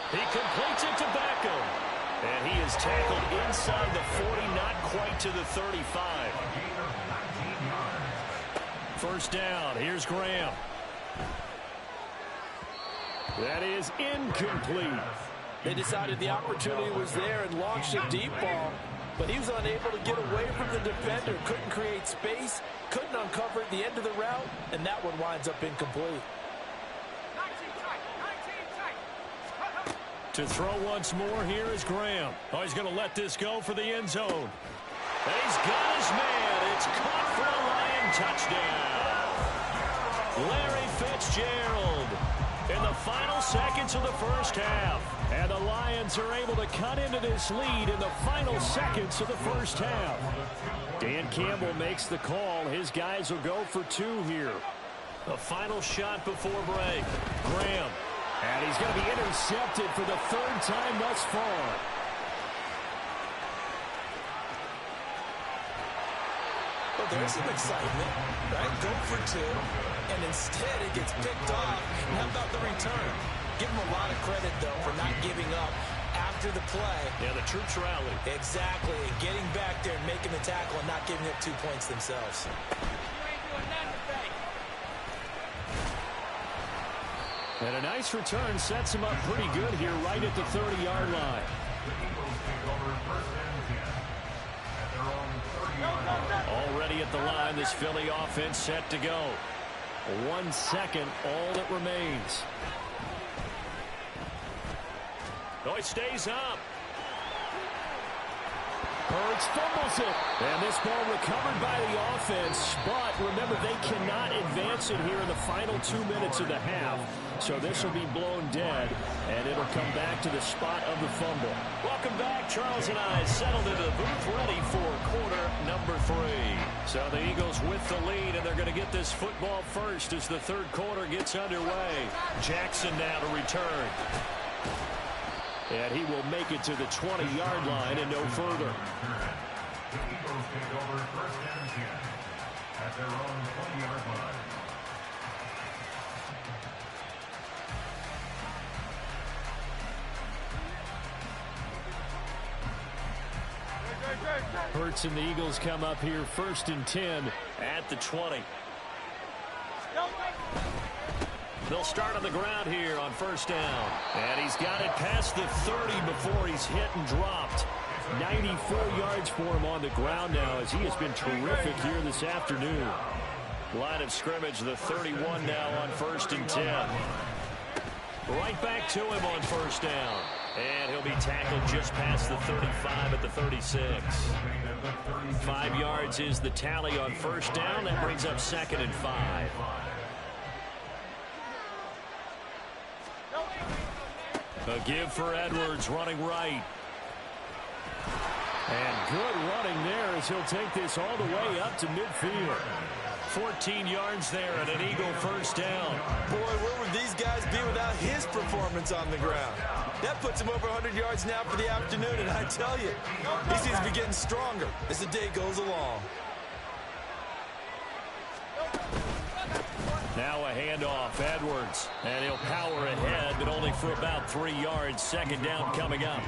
He completes it to Beckham. And he is tackled inside the 40, not quite to the 35. First down, here's Graham. That is incomplete. They decided the opportunity was there and launched a deep ball, but he was unable to get away from the defender, couldn't create space, couldn't uncover at the end of the route, and that one winds up incomplete. To throw once more, here is Graham. Oh, he's going to let this go for the end zone. And he's got his man. It's caught for a Lion touchdown. Larry Fitzgerald in the final seconds of the first half. And the Lions are able to cut into this lead in the final seconds of the first half. Dan Campbell makes the call. His guys will go for two here. The final shot before break. Graham. And he's going to be intercepted for the third time thus far. Well, there's some excitement, right? Go for two, and instead it gets picked off. And how about the return? Give him a lot of credit, though, for not giving up after the play. Yeah, the troops rallied. Exactly. Getting back there and making the tackle and not giving up 2 points themselves. And a nice return sets him up pretty good here right at the 30-yard line. The Eagles take over first and 10 at their own 30-yard line. Already at the line, this Philly offense set to go. 1 second, all that remains. Oh, it stays up. Hurts fumbles it. And this ball recovered by the offense. But remember, they cannot advance it here in the final 2 minutes of the half. So this will be blown dead, and it'll come back to the spot of the fumble. Welcome back. Charles and I settled into the booth ready for quarter number 3. So the Eagles with the lead, and they're going to get this football first as the third quarter gets underway. Jackson now to return. And he will make it to the 20-yard line and no further. The Eagles take over first and 10 at their own 20-yard line. Hurts and the Eagles come up here first and 10 at the 20. They'll start on the ground here on first down. And he's got it past the 30 before he's hit and dropped. 94 yards for him on the ground now as he has been terrific here this afternoon. Line of scrimmage, the 31 now on first and 10. Right back to him on first down. And he'll be tackled just past the 35 at the 36. 5 yards is the tally on first down. That brings up 2nd and 5. A give for Edwards, running right. And good running there as he'll take this all the way up to midfield. 14 yards there and an Eagle first down. Boy, where would these guys be without his performance on the ground? That puts him over 100 yards now for the afternoon, and I tell you, he seems to be getting stronger as the day goes along. Now a handoff, Edwards, and he'll power ahead, but only for about 3 yards. 2nd down coming up.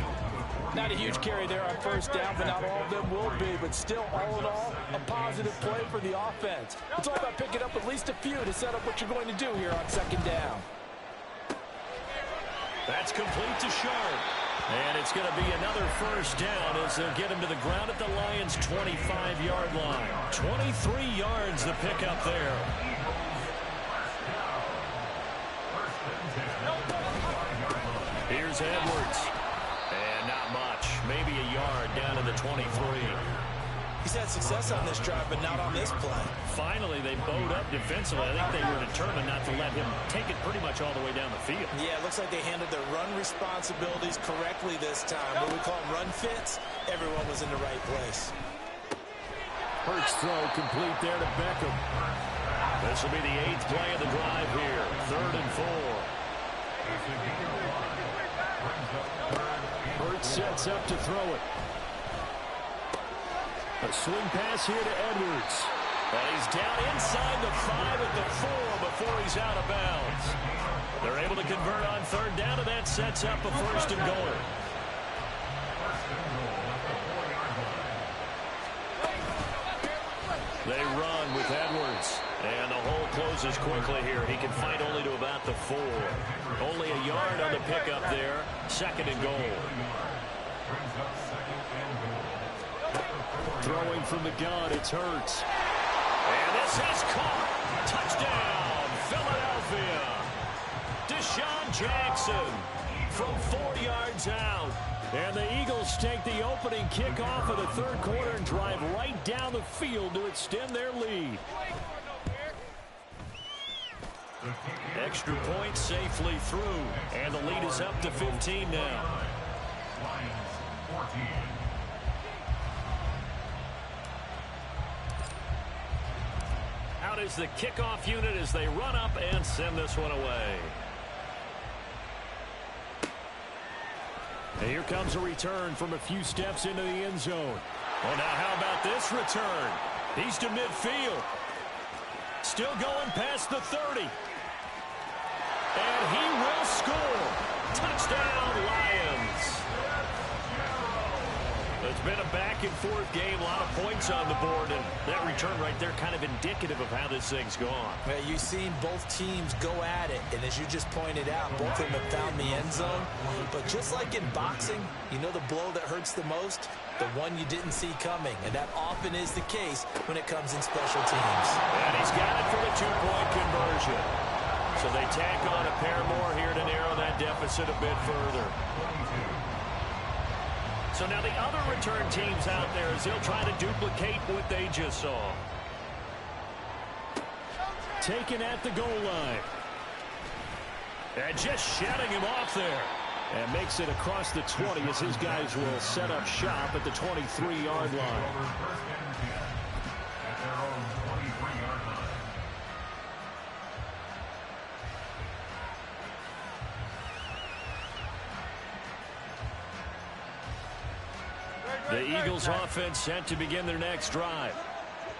Not a huge carry there on first down, but not all of them will be. But still, all in all, a positive play for the offense. It's all about picking up at least a few to set up what you're going to do here on 2nd down. That's complete to Sharp. And it's going to be another first down as they'll get him to the ground at the Lions' 25-yard line. 23 yards the pickup there. Here's Edwards. And not much. Maybe a yard down to the 23. He's had success on this drive, but not on this play. Finally, they bowed up defensively. I think they were determined not to let him take it pretty much all the way down the field. Yeah, it looks like they handled their run responsibilities correctly this time. What we call them run fits, everyone was in the right place. Hurts throw complete there to Beckham. This will be the 8th play of the drive here. 3rd and 4. Hurts sets up to throw it. A swing pass here to Edwards. And he's down inside the 5 at the 4 before he's out of bounds. They're able to convert on third down, and that sets up a first and goal. They run with Edwards. And the hole closes quickly here. He can fight only to about the 4. Only a yard on the pickup there. Second and goal. Throwing from the gun, it's Hurts. And this is caught. Touchdown, Philadelphia. Deshaun Jackson from 4 yards out. And the Eagles take the opening kickoff of the third quarter and drive right down the field to extend their lead. Extra point safely through. And the lead is up to 15 now. Out is the kickoff unit as they run up and send this one away. And here comes a return from a few steps into the end zone. Well, now how about this return? He's to midfield. Still going past the 30. And he will score. Touchdown, Lions. It's been a back-and-forth game, a lot of points on the board, and that return right there kind of indicative of how this thing's gone. Well, you've seen both teams go at it, and as you just pointed out, both of them have found the end zone. But just like in boxing, you know the blow that hurts the most? The one you didn't see coming, and that often is the case when it comes in special teams. And he's got it for the two-point conversion. So they tack on a pair more here to narrow that deficit a bit further. So now the other return teams out there as they'll try to duplicate what they just saw. Taken at the goal line. And just shutting him off there. And makes it across the 20 as his guys will set up shop at the 23-yard line. The Eagles offense set to begin their next drive.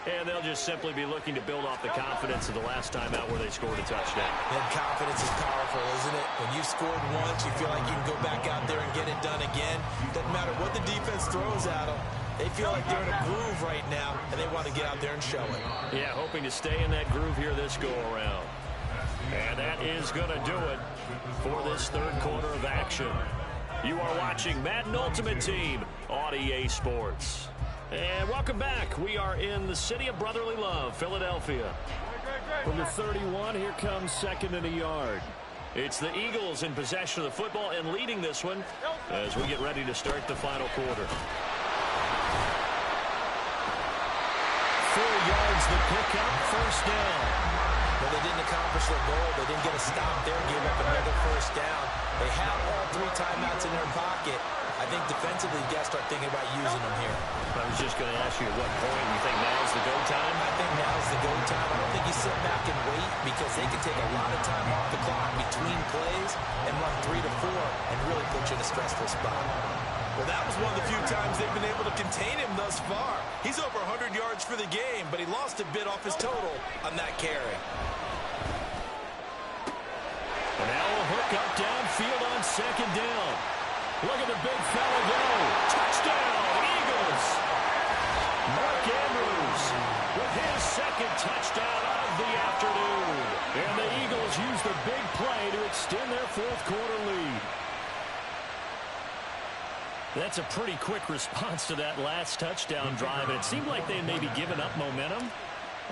And they'll just simply be looking to build off the confidence of the last time out where they scored a touchdown. And confidence is powerful, isn't it? When you've scored once, you feel like you can go back out there and get it done again. Doesn't matter what the defense throws at them. They feel like they're in a groove right now, and they want to get out there and show it. Yeah, hoping to stay in that groove here this go-around. And that is going to do it for this third quarter of action. You are watching Madden Ultimate Team on EA Sports. And welcome back. We are in the city of brotherly love, Philadelphia. From the 31, here comes second and a yard. It's the Eagles in possession of the football and leading this one as we get ready to start the final quarter. 4 yards the pickup, first down. Well, they didn't accomplish their goal. They didn't get a stop there, gave up another first down. They have all 3 timeouts in their pocket. I think defensively, you got to start thinking about using them here. I was just going to ask you at what point you think now's the go time? I think now's the go time. I don't think you sit back and wait because they can take a lot of time off the clock between plays and run 3 to 4 and really put you in a stressful spot. Well, that was one of the few times they've been able to contain him thus far. He's over 100 yards for the game, but he lost a bit off his total on that carry. And now a hook up downfield on second down. Look at the big fella go. Touchdown, Eagles. Mark Andrews with his second touchdown of the afternoon. And the Eagles use the big play to extend their fourth quarter lead. That's a pretty quick response to that last touchdown drive. And it seemed like they had maybe given up momentum.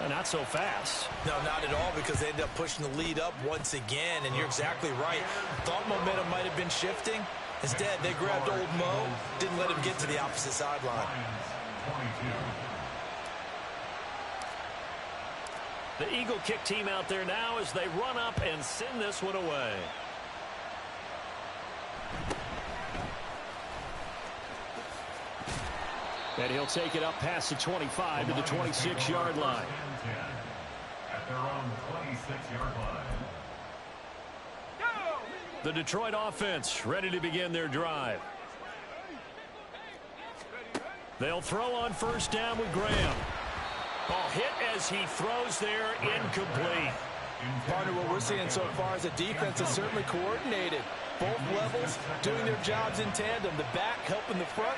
Not so fast. No, not at all, because they ended up pushing the lead up once again. And you're exactly right. Thought momentum might have been shifting. Instead, they grabbed old Mo, didn't let him get to the opposite sideline. The Eagle kick team out there now as they run up and send this one away. And he'll take it up past the 25 to the 26-yard line. At their own 26-yard line. The Detroit offense ready to begin their drive. They'll throw on first down with Graham. Ball hit as he throws there, incomplete. Partner, what we're seeing so far is a defense that's certainly coordinated. Both levels doing their jobs in tandem. The back helping the front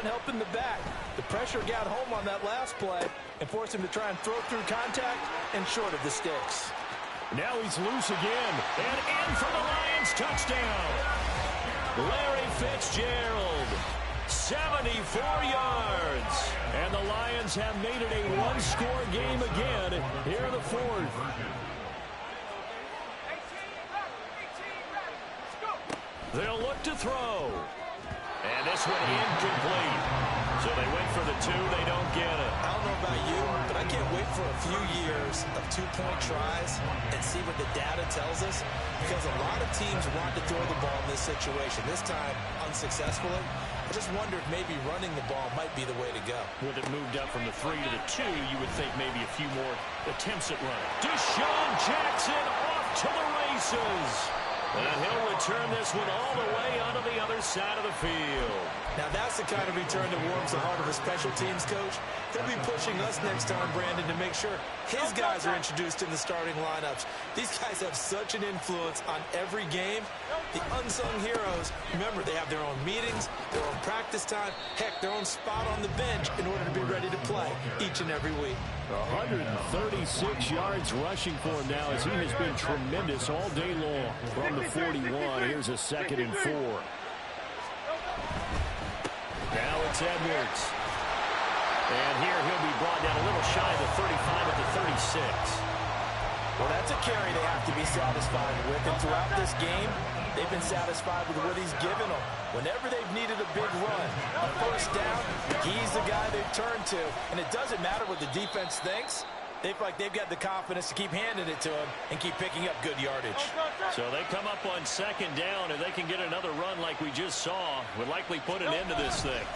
helping the back. The pressure got home on that last play and forced him to try and throw through contact and short of the sticks. Now he's loose again, and in for the Lions touchdown. Larry Fitzgerald, 74 yards. And the Lions have made it a one-score game again here in the fourth. They'll look to throw. And this one incomplete. So they went for the two. They don't get it. I don't know about you, but I can't wait for a few years of two-point tries and see what the data tells us, because a lot of teams want to throw the ball in this situation. This time, unsuccessfully. I just wonder if maybe running the ball might be the way to go. With it moved up from the 3 to the 2, you would think maybe a few more attempts at running. Deshaun Jackson off to the races. And he'll return this one all the way onto the other side of the field. Now that's the kind of return that warms the heart of a special teams coach. He'll be pushing us next time, Brandon, to make sure his guys are introduced in the starting lineups. These guys have such an influence on every game. The unsung heroes, remember, they have their own meetings, their own practice time, heck, their own spot on the bench in order to be ready to play each and every week. 136 yards rushing for him now as he has been tremendous all day long from the 41. Here's a 2nd and 4. Now it's Edwards. And here he'll be brought down a little shy of the 35 at the 36. Well, that's a carry they have to be satisfied with. And throughout this game, they've been satisfied with what he's given them. Whenever they've needed a big run, a first down, he's the guy they've turned to. And it doesn't matter what the defense thinks. They feel like they've got the confidence to keep handing it to him and keep picking up good yardage. So they come up on 2nd down, and they can get another run like we just saw. Would likely put an end to this thing.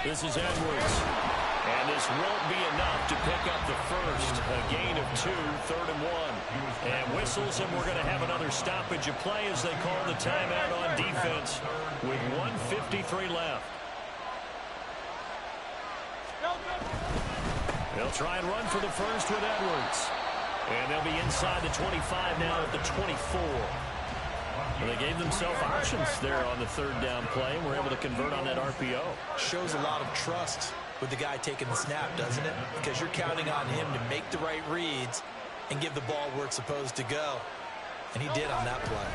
This is Edwards. And this won't be enough to pick up the first. A gain of 2, 3rd and 1. And whistles, and we're going to have another stoppage of play as they call the timeout on defense with 1:53 left. They'll try and run for the first with Edwards. And they'll be inside the 25 now at the 24. Well, they gave themselves options there on the 3rd down play, and were able to convert on that RPO. Shows a lot of trust with the guy taking the snap, doesn't it? Because you're counting on him to make the right reads and give the ball where it's supposed to go. And he did on that play.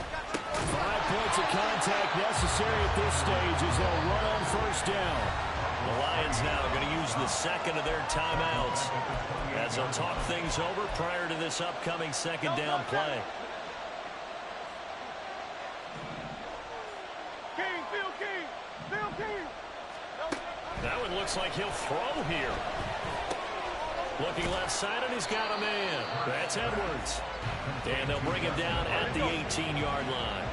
5 points of contact necessary at this stage as they'll run on first down. The Lions now going to use the 2nd of their timeouts as they'll talk things over prior to this upcoming 2nd down play. That one looks like he'll throw here. Looking left side, and he's got a man. That's Edwards. And they'll bring him down at the 18-yard line.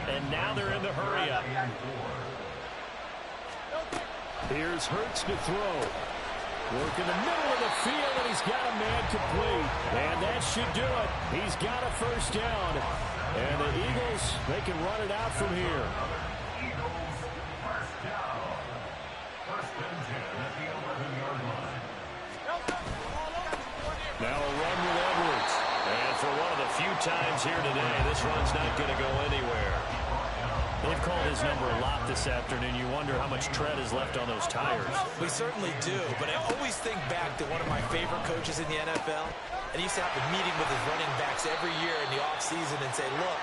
And now they're in the hurry up. Here's Hurts to throw. Work in the middle of the field, and he's got a man complete. And that should do it. He's got a first down. And the Eagles, they can run it out from here. Now a run with Edwards. And for one of the few times here today, this run's not going to go anywhere. They've called his number a lot this afternoon. You wonder how much tread is left on those tires. We certainly do, but I always think back to one of my favorite coaches in the NFL. And he used to have a meeting with his running backs every year in the offseason and say, look,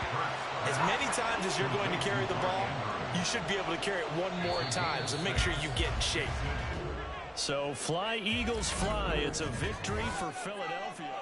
as many times as you're going to carry the ball, you should be able to carry it one more time, so make sure you get in shape. So fly, Eagles, fly. It's a victory for Philadelphia.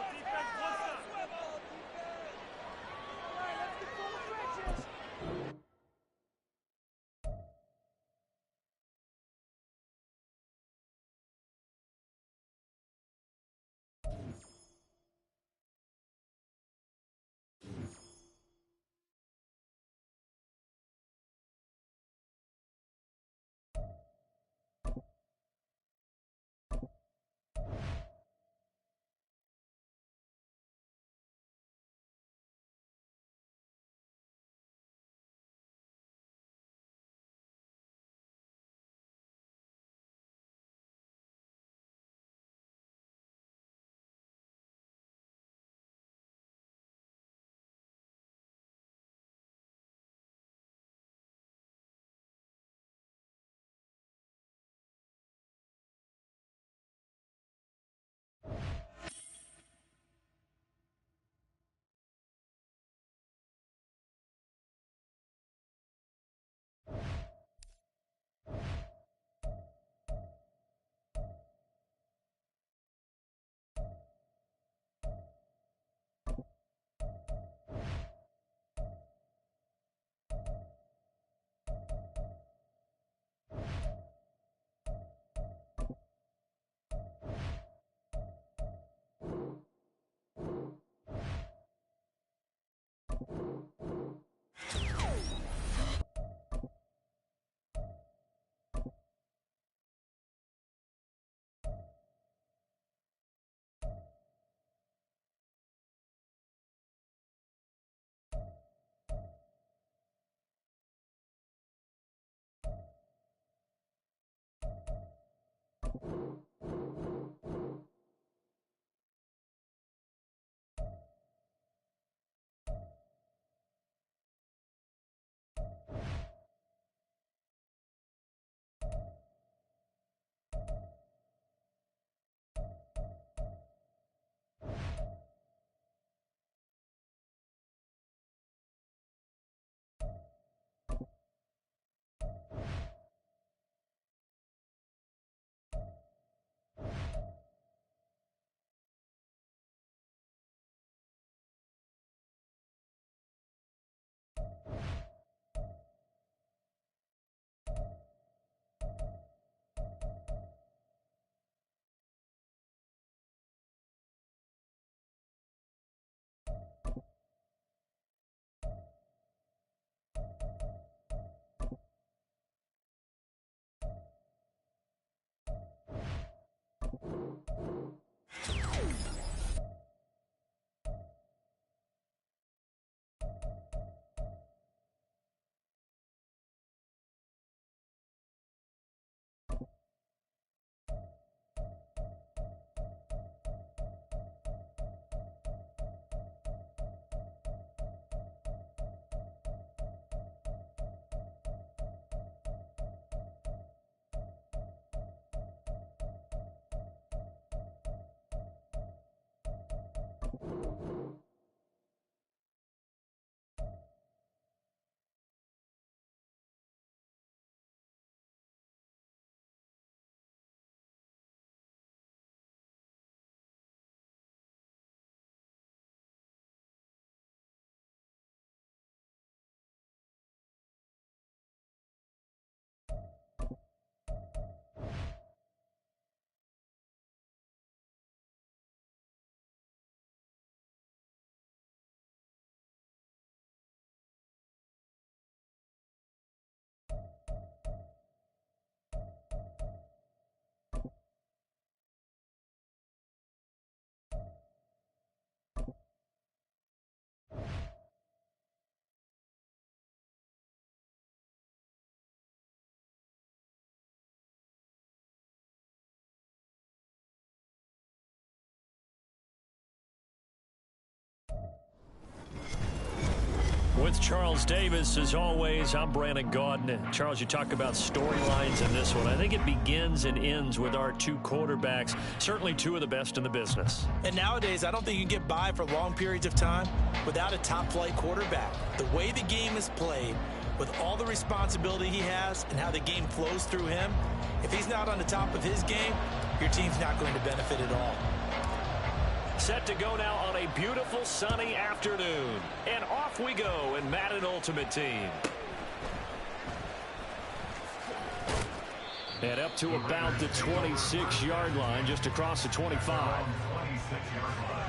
With Charles Davis, as always, I'm Brandon Gaudin. Charles, you talk about storylines in this one. I think it begins and ends with our two quarterbacks, certainly two of the best in the business. And nowadays, I don't think you can get by for long periods of time without a top-flight quarterback. The way the game is played, with all the responsibility he has and how the game flows through him, if he's not on the top of his game, your team's not going to benefit at all. Set to go now on a beautiful sunny afternoon. And off we go in Madden Ultimate Team. And up to about the 26-yard line, just across the 25. 26-yard line.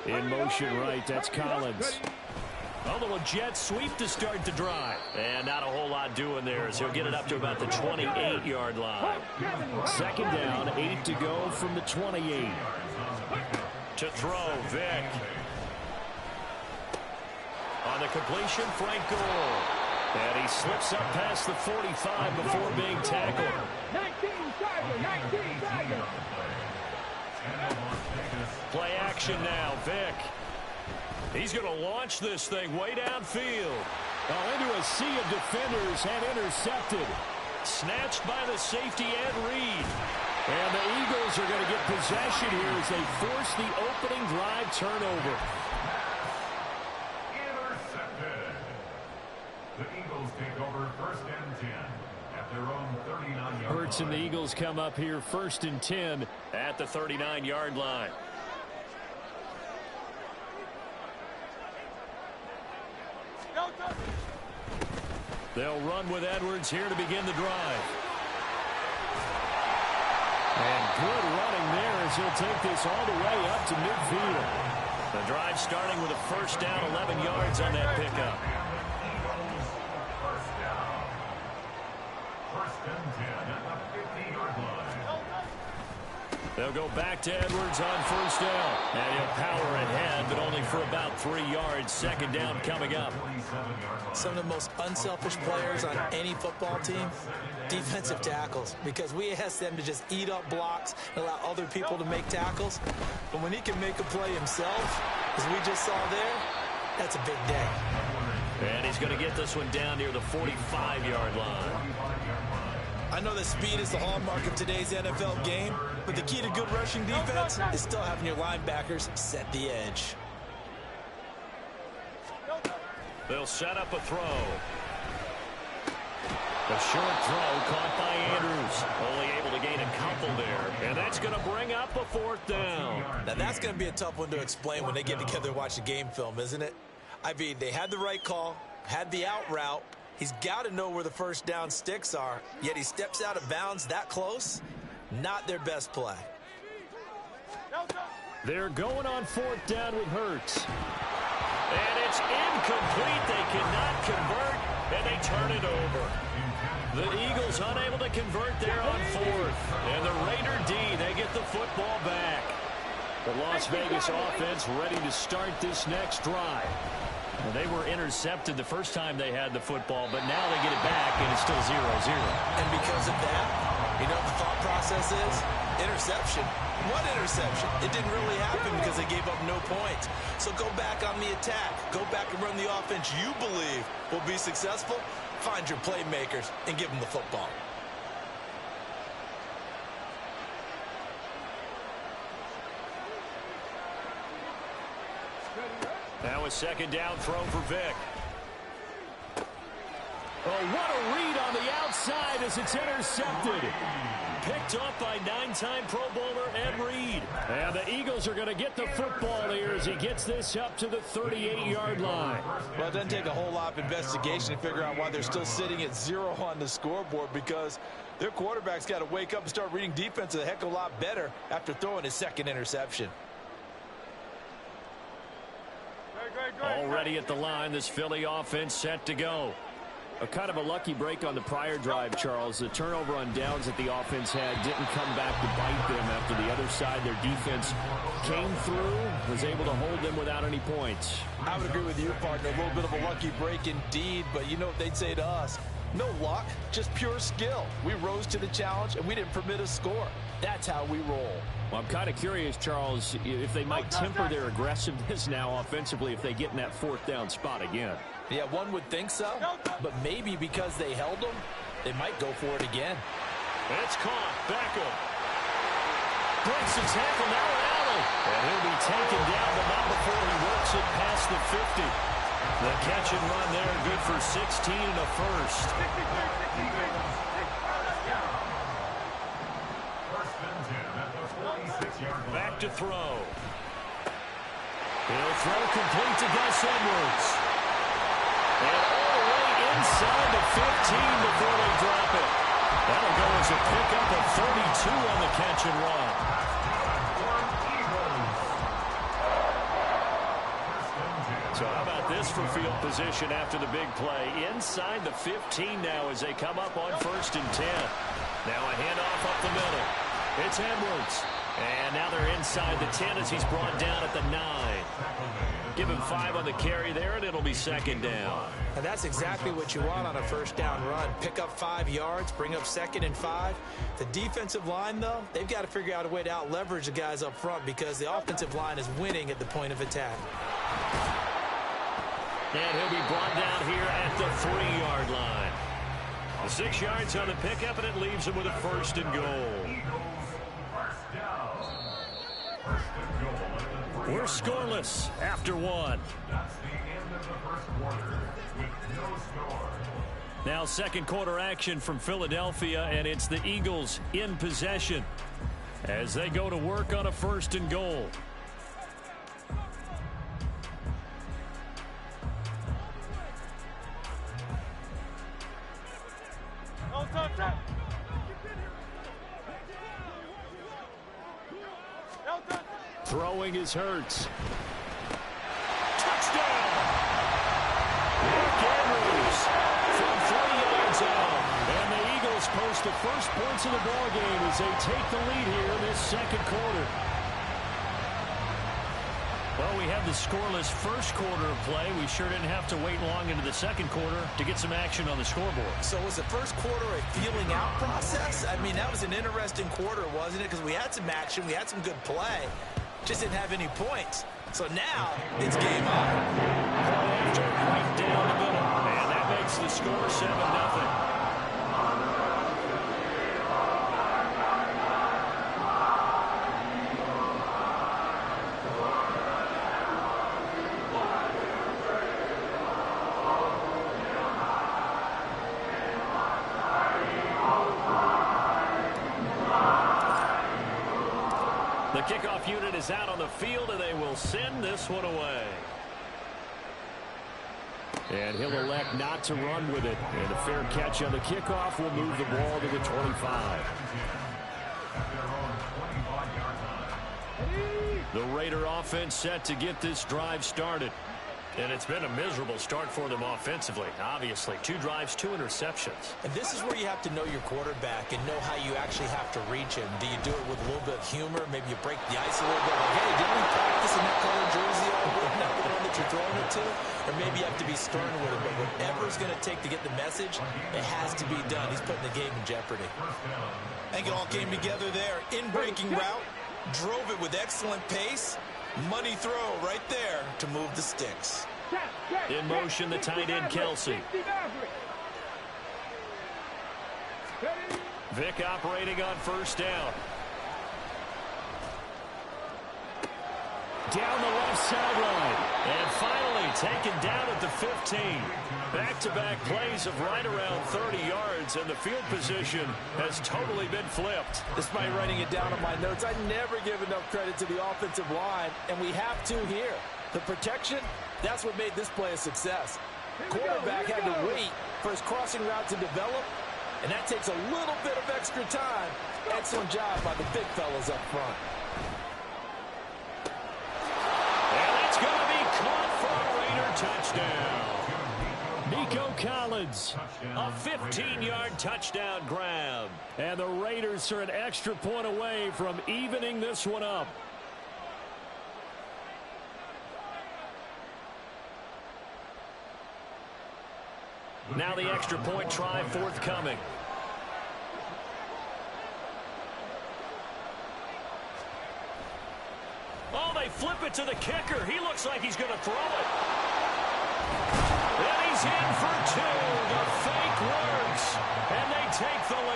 In motion right, that's Collins. A little jet sweep to start the drive. And not a whole lot doing there as he'll get it up to about the 28-yard line. Second down, 8 to go from the 28. To throw, Vick. On the completion, Frank Gore. And he slips up past the 45 before being tackled. 19 Tiger, 19 Tiger. Play action now, Vick. He's going to launch this thing way downfield. Into a sea of defenders and intercepted. Snatched by the safety Ed Reed. And the Eagles are going to get possession here as they force the opening drive turnover. Intercepted. The Eagles take over 1st and 10 at their own 39-yard line. Hurts and the Eagles come up here 1st and 10 at the 39-yard line. They'll run with Edwards here to begin the drive. And good running there as he'll take this all the way up to midfield. The drive starting with a first down, 11 yards on that pickup. First down. 1st and 10 at the 50-yard line. They'll go back to Edwards on first down. And he'll power ahead, but only for about 3 yards. Second down coming up. Some of the most unselfish players on any football team, defensive tackles, because we ask them to just eat up blocks and allow other people to make tackles. But when he can make a play himself, as we just saw there, that's a big day. And he's going to get this one down near the 45-yard line. I know that speed is the hallmark of today's NFL game, but the key to good rushing defense is still having your linebackers set the edge. They'll set up a throw. A short throw caught by Andrews. Only able to gain a couple there. And that's going to bring up a 4th down. Now that's going to be a tough one to explain when they get together and watch the game film, isn't it? I mean, they had the right call, had the out route. He's got to know where the first down sticks are, yet he steps out of bounds that close. Not their best play. They're going on 4th down with Hurts. And it's incomplete. They cannot convert, and they turn it over. The Eagles unable to convert there on 4th. And the Raider D, they get the football back. The Las Vegas offense ready to start this next drive. Well, they were intercepted the first time they had the football, but now they get it back, and it's still 0-0. And because of that, you know what the thought process is? Interception. What interception? It didn't really happen because they gave up no points. So go back on the attack. Go back and run the offense you believe will be successful. Find your playmakers and give them the football. Now a second down throw for Vick. Oh, what a read on the outside as it's intercepted. Picked up by 9-time Pro Bowler Ed Reed. And the Eagles are going to get the football here as he gets this up to the 38-yard line. Well, it doesn't take a whole lot of investigation to figure out why they're still sitting at 0 on the scoreboard, because their quarterback's got to wake up and start reading defense a heck of a lot better after throwing his second interception. Already at the line, this Philly offense set to go. A kind of a lucky break on the prior drive, Charles. The turnover on downs that the offense had didn't come back to bite them after the other side. Their defense came through, was able to hold them without any points. I would agree with you, partner. A little bit of a lucky break indeed, but you know what they'd say to us? No luck, just pure skill. We rose to the challenge, and we didn't permit a score. That's how we roll. Well, I'm kind of curious, Charles, if they might temper their aggressiveness now offensively if they get in that fourth down spot again. Yeah, one would think so, but maybe because they held them, they might go for it again. It's caught. Beckham breaks the tackle. Now Allen. And he'll be taken down, but not before he works it past the 50. The catch and run there, good for 16 and a first. Back to throw. He'll throw complete to Gus Edwards. And all the way inside the 15 before they drop it. That'll go as a pickup of 32 on the catch and run. So how about this for field position after the big play? Inside the 15 now as they come up on 1st and 10. Now a handoff up the middle. It's Edwards. And now they're inside the 10 as he's brought down at the 9. Give him 5 on the carry there, and it'll be 2nd down. And that's exactly what you want on a 1st down run. Pick up 5 yards, bring up 2nd and 5. The defensive line, though, they've got to figure out a way to out-leverage the guys up front because the offensive line is winning at the point of attack. And he'll be brought down here at the 3-yard line. The 6 yards on the pickup, and it leaves him with a 1st and goal. We're scoreless after 1. That's the end of the first quarter with no score. Now 2nd quarter action from Philadelphia, and it's the Eagles in possession as they go to work on a 1st and goal. Throwing is Hurts. Touchdown! Mark Andrews from 3 yards out. And the Eagles post the first points of the ballgame as they take the lead here in this 2nd quarter. Well, we have the scoreless 1st quarter of play. We sure didn't have to wait long into the 2nd quarter to get some action on the scoreboard. So was the 1st quarter a feeling out process? I mean, that was an interesting quarter, wasn't it? Because we had some action, we had some good play. Just didn't have any points. So now it's game on. After right down the middle. And that makes the score 7-0. The kickoff unit is out on the field, and they will send this one away. And he'll elect not to run with it. And a fair catch on the kickoff will move the ball to the 25. The Raider offense set to get this drive started. And it's been a miserable start for them offensively, obviously. 2 drives, 2 interceptions. And this is where you have to know your quarterback and know how you actually have to reach him. Do you do it with a little bit of humor? Maybe you break the ice a little bit. Like, hey, didn't we practice in that color jersey? Isn't that the one that you're throwing it to? Or maybe you have to be stern with him. But whatever it's going to take to get the message, it has to be done. He's putting the game in jeopardy. I think it all came together there. In-breaking route, drove it with excellent pace. Money throw right there to move the sticks. In motion, the tight end, Kelsey. Vick operating on 1st down. Down the left sideline. And finally taken down at the 15. Back-to-back plays of right around 30 yards, and the field position has totally been flipped. Despite writing it down on my notes, I never give enough credit to the offensive line, and we have to here. The protection, that's what made this play a success. Quarterback had to wait for his crossing route to develop, and that takes a little bit of extra time. Excellent job by the big fellas up front. And that's going to be caught for a Raider touchdown. Nico Collins, a 15-yard touchdown grab. And the Raiders are an extra point away from evening this one up. Now the extra point try forthcoming. Oh, they flip it to the kicker. He looks like he's going to throw it. And he's in for two. The fake works. And they take the lead.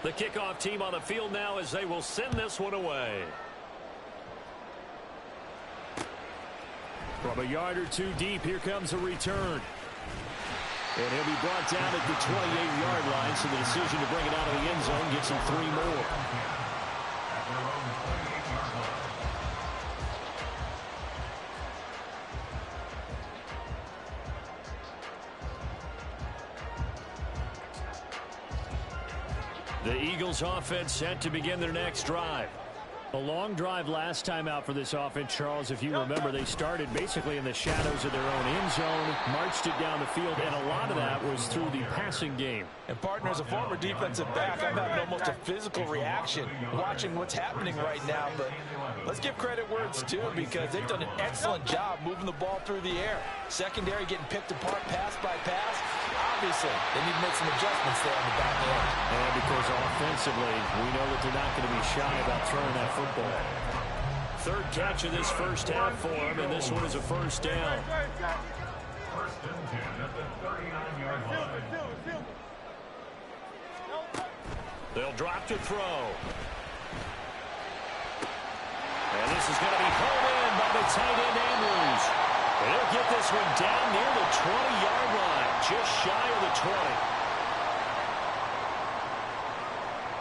The kickoff team on the field now as they will send this one away. From a yard or two deep, here comes a return. And he'll be brought down at the 28-yard line, so the decision to bring it out of the end zone gets him 3 more. The Eagles offense set to begin their next drive. A long drive last time out for this offense, Charles. If you remember, they started basically in the shadows of their own end zone, marched it down the field, and a lot of that was through the passing game. And partner, as a former defensive back, I'm having almost a physical reaction watching what's happening right now. But let's give credit where it's due, because they've done an excellent job moving the ball through the air. Secondary getting picked apart pass by pass. Obviously, they need to make some adjustments there on the back end. And because offensively, we know that they're not going to be shy about throwing that football. Third catch of this first half for him, and this one is a first down. First and 10 at the 39-yard line. They'll drop to throw. And this is going to be pulled in by the tight end, Andrews. And he'll get this one down near the 20-yard line, just shy of the 20.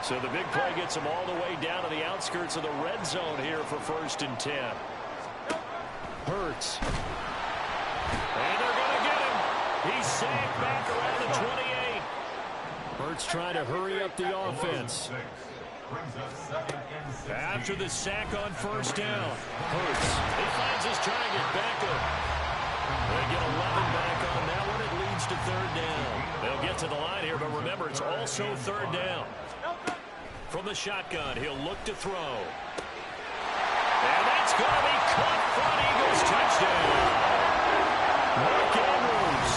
So the big play gets him all the way down to the outskirts of the red zone here for first and 10. Hurts. And they're going to get him. He's sacked back around the 28. Hurts trying to hurry up the offense. After the sack on first down, Hurts. He finds his target back up. They get 11 back on that one. It leads to third down. They'll get to the line here, but remember, it's also third down. From the shotgun, he'll look to throw. And that's going to be caught front. Eagles touchdown. Mark Andrews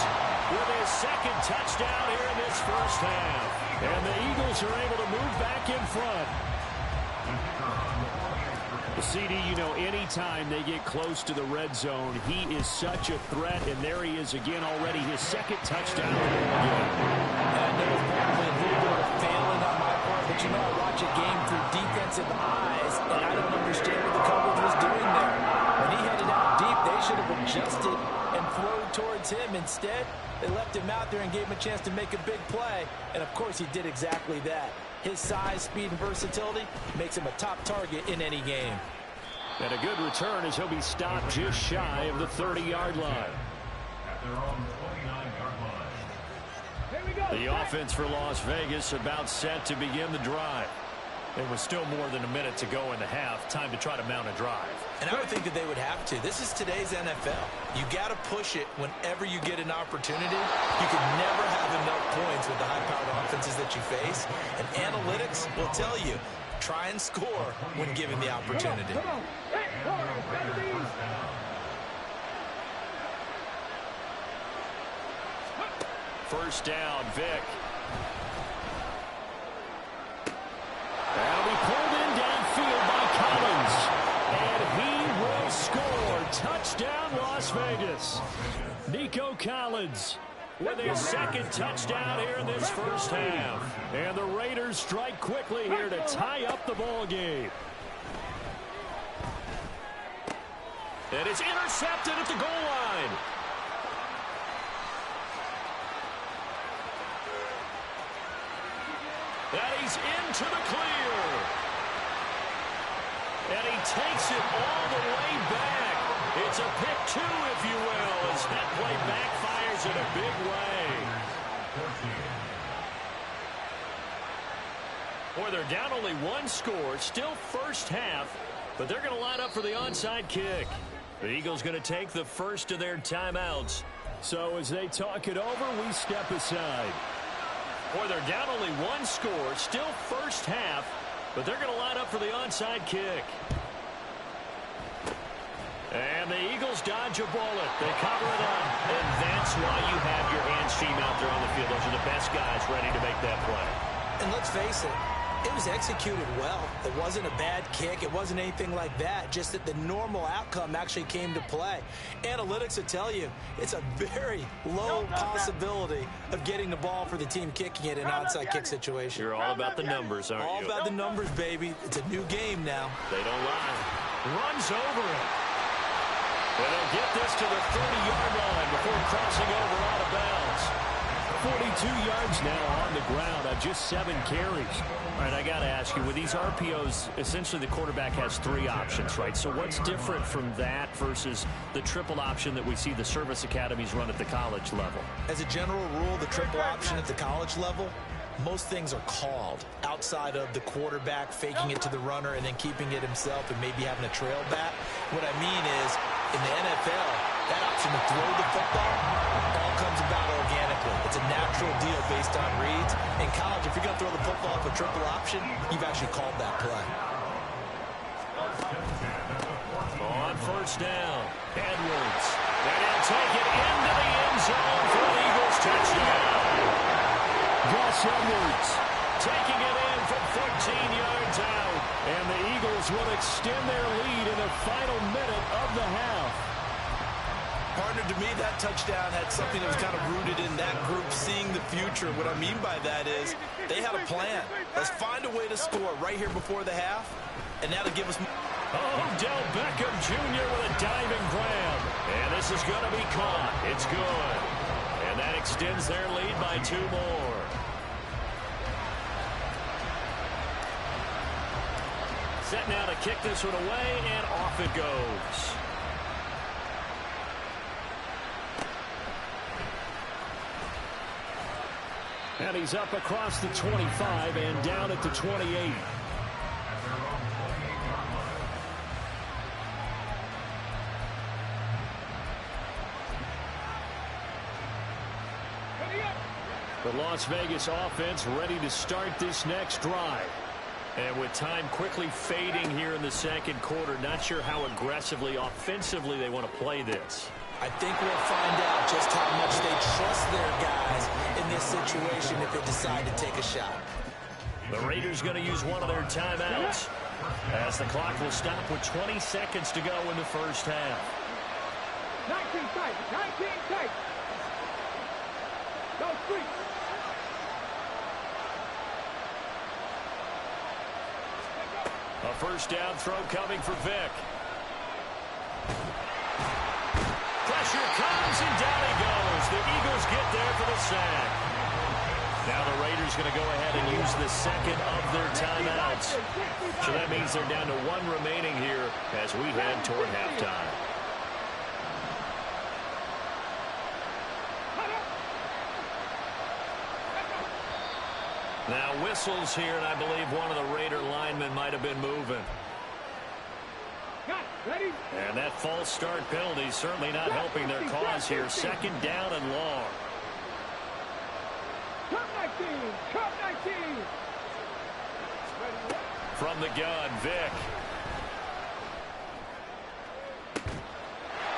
with his second touchdown here in this first half. And the Eagles are able to move back in front. CD, you know, anytime they get close to the red zone, he is such a threat, and there he is again already, his second touchdown. And there was probably a little bit of failing on my part, but you know, I watch a game through defensive eyes, and I don't understand what the coverage was doing there. When he headed out deep, they should have adjusted and flowed towards him. Instead, they left him out there and gave him a chance to make a big play, and of course he did exactly that. His size, speed, and versatility makes him a top target in any game. And a good return as he'll be stopped just shy of the 30-yard line. At their own 29-yard line. The offense for Las Vegas about set to begin the drive. There was still more than a minute to go in the half. Time to try to mount a drive. And I would think that they would have to. This is today's NFL. You got to push it whenever you get an opportunity. You can never have enough points with the high-powered offenses that you face. And analytics will tell you, try and score when given the opportunity. First down, Vic. That'll be pulled in downfield by Collins. And he will score. Touchdown, Las Vegas. Nico Collins with his second touchdown here in this first half. And the Raiders strike quickly here to tie up the ball game. And it's intercepted at the goal line. And he's into the clear. And he takes it all the way back. It's a pick two, if you will, as that play backfires in a big way. Boy, they're down only one score. Still first half, but they're going to line up for the onside kick. The Eagles going to take the first of their timeouts. So as they talk it over, we step aside. Boy, they're down only one score. Still first half, but they're going to line up for the onside kick. And the Eagles dodge a bullet. They cover it up. And that's why you have your hands team out there on the field. Those are the best guys ready to make that play. And let's face it, it was executed well. It wasn't a bad kick. It wasn't anything like that. Just that the normal outcome actually came to play. Analytics will tell you it's a very low possibility of getting the ball for the team kicking it in an onside kick situation. You're all about the numbers, aren't you? All about the numbers, baby. It's a new game now. They don't lie. Runs over it. And they'll get this to the 30-yard line before crossing over out of bounds. 42 yards now on the ground on just 7 carries. All right, I got to ask you, with these RPOs, essentially the quarterback has 3 options, right? So what's different from that versus the triple option that we see the service academies run at the college level? As a general rule, the triple option at the college level, most things are called outside of the quarterback faking it to the runner and then keeping it himself and maybe having a trail back. What I mean is, in the NFL, that option to throw the football all comes about organically. It's a natural deal based on reads. In college, if you're going to throw the football for triple option, you've actually called that play. On first down, Edwards. And he'll take it into the end zone for the Eagles touchdown. Gus Edwards taking it in from 14 yards out. And the Eagles will extend their lead in the final minute of the half. Partner, to me, that touchdown had something that was kind of rooted in that group seeing the future. What I mean by that is they had a plan. Let's find a way to score right here before the half, and that'll give us... Odell Beckham Jr. with a diving grab. And this is going to be caught. It's good. And that extends their lead by 2 more. Set now to kick this one away, and off it goes. And he's up across the 25 and down at the 28. The Las Vegas offense ready to start this next drive. And with time quickly fading here in the second quarter, not sure how aggressively, offensively they want to play this. I think we'll find out just how much they trust their guys in this situation if they decide to take a shot. The Raiders going to use one of their timeouts as the clock will stop with 20 seconds to go in the first half. 19 tight, 19 tight. Go free. A first down throw coming for Vick. Pressure comes, and down he goes. The Eagles get there for the sack. Now the Raiders going to go ahead and use the second of their timeouts. So that means they're down to 1 remaining here as we head toward halftime. Now whistles here, and I believe one of the Raider linemen might have been moving. And that false start penalty certainly not helping their cause here. Second down and long. Cup 19. From the gun, Vick.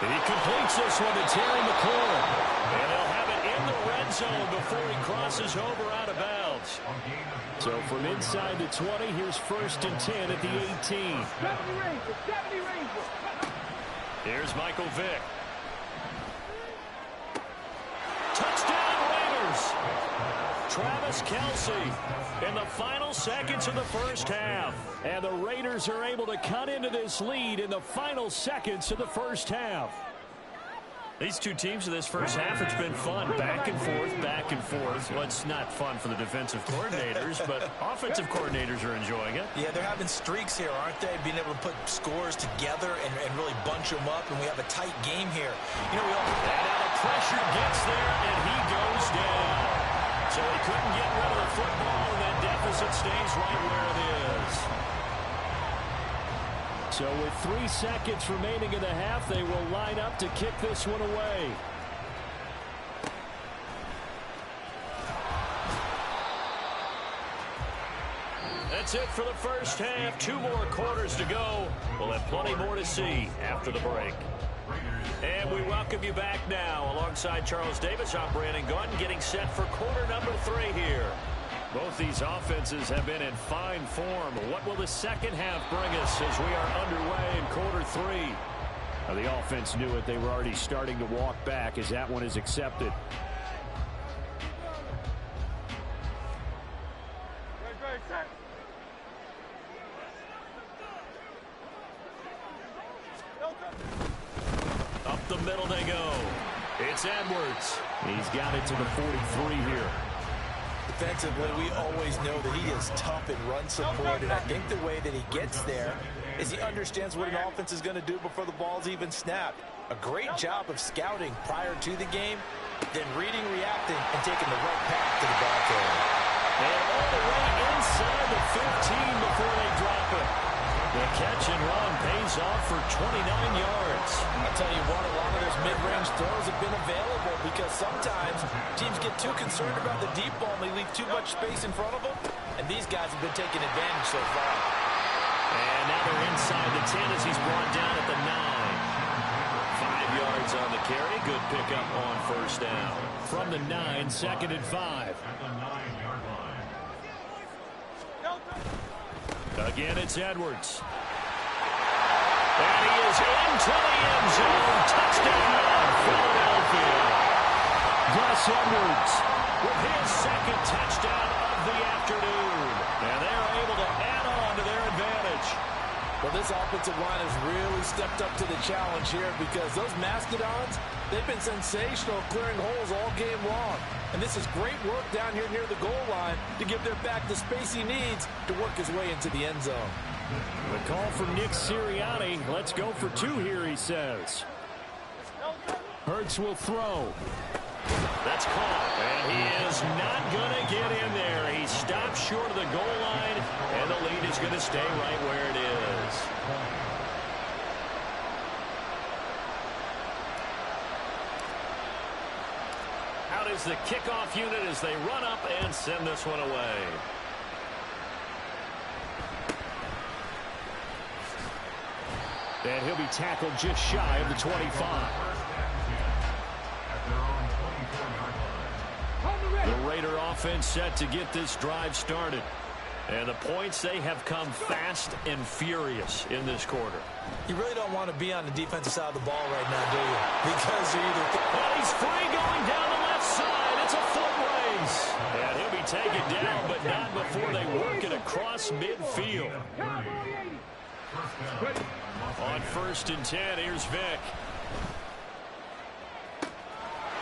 And he completes this one to Terry McLaurin. And they'll have it in the red zone before he crosses over out of bounds. So from inside the 20, here's 1st and 10 at the 18. 70 Rangers, 70 Rangers. Here's Michael Vick. Touchdown Raiders. Travis Kelce in the final seconds of the first half. And the Raiders are able to cut into this lead in the final seconds of the first half. These two teams in this first half, it's been fun. Back and forth, back and forth. Well, it's not fun for the defensive coordinators, but offensive coordinators are enjoying it. Yeah, they're having streaks here, aren't they? Being able to put scores together and really bunch them up, and we have a tight game here. You know, and now the pressure gets there, and he goes down. So he couldn't get rid of the football, and that deficit stays right where it is. So with 3 seconds remaining in the half, they will line up to kick this one away. That's it for the first half. 2 more quarters to go. We'll have plenty more to see after the break. And we welcome you back now. Alongside Charles Davis, I'm Brandon Gaudin, getting set for quarter number 3 here. Both these offenses have been in fine form. What will the second half bring us as we are underway in quarter 3? Now, the offense knew it. They were already starting to walk back as that one is accepted. Up the middle they go. It's Edwards. He's got it to the 43 here. defensively, we always know that he is tough in run support, and I think the way that he gets there is he understands what an offense is going to do before the ball's even snapped. A great job of scouting prior to the game, then reading, reacting, and taking the right path to the ball carrier. And all the way inside the 15 before they drop it. The catch and run pays off for 29 yards. I'll tell you what, a lot of those mid-range throws have been available because sometimes teams get too concerned about the deep ball and they leave too much space in front of them, and these guys have been taking advantage so far. And now they're inside the 10 as he's brought down at the 9. 5 yards on the carry. Good pickup on first down. From the 9, 2nd and 5. At the 9-yard line. Again, it's Edwards. And he is into the end zone. Touchdown, Philadelphia. Gus Edwards with his second touchdown of the afternoon. And they're able to add on to their advantage. Well, this offensive line has really stepped up to the challenge here because those Mastodons, they've been sensational clearing holes all game long. And this is great work down here near the goal line to give their back the space he needs to work his way into the end zone. The call from Nick Sirianni. Let's go for 2 here, he says. Hurts will throw. That's caught, and he is not going to get in there. He stopped short of the goal line, and the lead is going to stay right where it is. Out is the kickoff unit as they run up and send this one away. And he'll be tackled just shy of the 25. The Raider offense set to get this drive started. And the points, they have come fast and furious in this quarter. You really don't want to be on the defensive side of the ball right now, do you? Because you're either... Oh, he's free going down the left side. It's a foot race. And he'll be taken down, but not before they work it across midfield. On 1st and 10, here's Vick.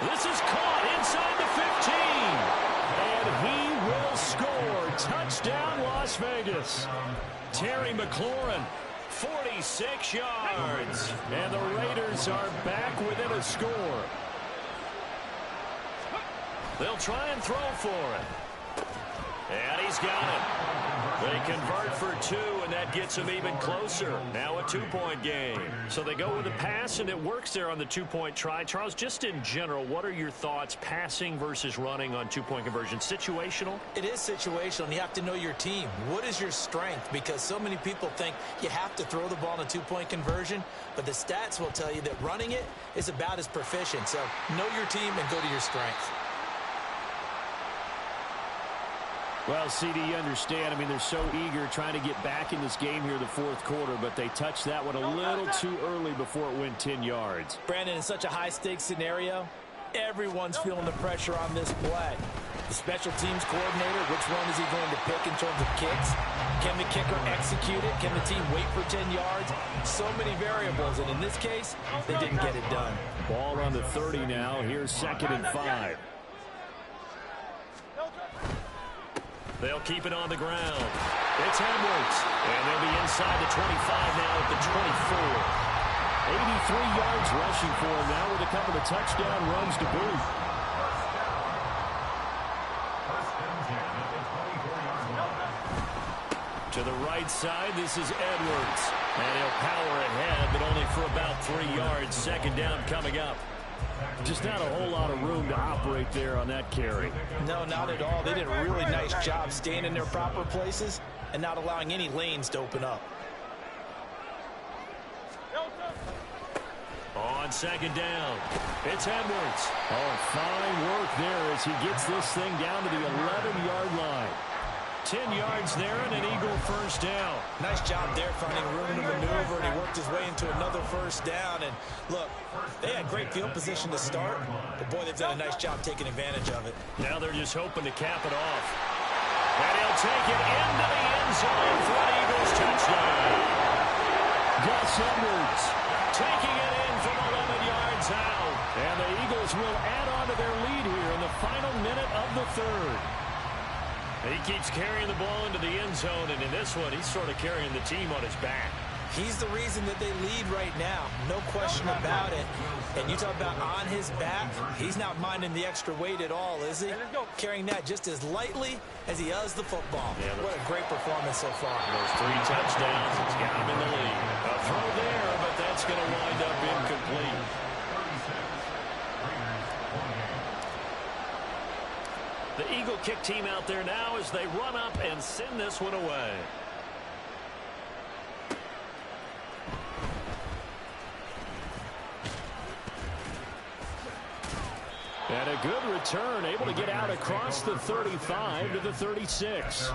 This is caught inside the 15. And he will score. Touchdown, Las Vegas. Terry McLaurin, 46 yards. And the Raiders are back within a score. They'll try and throw for it. And he's got it. They convert for 2, and that gets them even closer. Now a 2-point game. So they go with a pass, and it works there on the 2-point try. Charles, just in general, what are your thoughts passing versus running on 2-point conversion? Situational? It is situational, and you have to know your team. What is your strength? Because so many people think you have to throw the ball in a 2-point conversion, but the stats will tell you that running it is about as proficient. So know your team and go to your strength. Well, CD, you understand. I mean, they're so eager trying to get back in this game here in the 4th quarter, but they touched that one a little too early before it went 10 yards. Brandon, in such a high-stakes scenario, everyone's feeling the pressure on this play. The special teams coordinator, which one is he going to pick in terms of kicks? Can the kicker execute it? Can the team wait for 10 yards? So many variables, and in this case, they didn't get it done. Ball on the 30 now. Here's 2nd and 5. They'll keep it on the ground. It's Edwards. And they'll be inside the 25 now at the 24. 83 yards rushing for him now with a couple of touchdown runs to boot. To the right side, this is Edwards. And he'll power ahead, but only for about 3 yards. 2nd down coming up. Just not a whole lot of room to operate there on that carry. No, not at all. They did a really nice job staying in their proper places and not allowing any lanes to open up. On 2nd down, it's Edwards. Oh, fine work there as he gets this thing down to the 11-yard line. 10 yards there and an Eagle first down. Nice job there finding room to maneuver, and he worked his way into another first down. And look, they had great field position to start, but boy, they've done a nice job taking advantage of it. Now they're just hoping to cap it off. And he'll take it into the end zone for an Eagles touchdown. Gus Edwards taking it in from 11 yards out. And the Eagles will add on to their lead here in the final minute of the 3rd. He keeps carrying the ball into the end zone, and in this one, he's sort of carrying the team on his back. He's the reason that they lead right now. No question about it. And you talk about on his back, he's not minding the extra weight at all, is he? Carrying that just as lightly as he does the football. Yeah, what a great performance so far. Those 3 touchdowns, it's got him in the lead. A throw there, but that's going to wind up incomplete. The Eagle kick team out there now as they run up and send this one away. And a good return, able to get out across the 35 to the 36.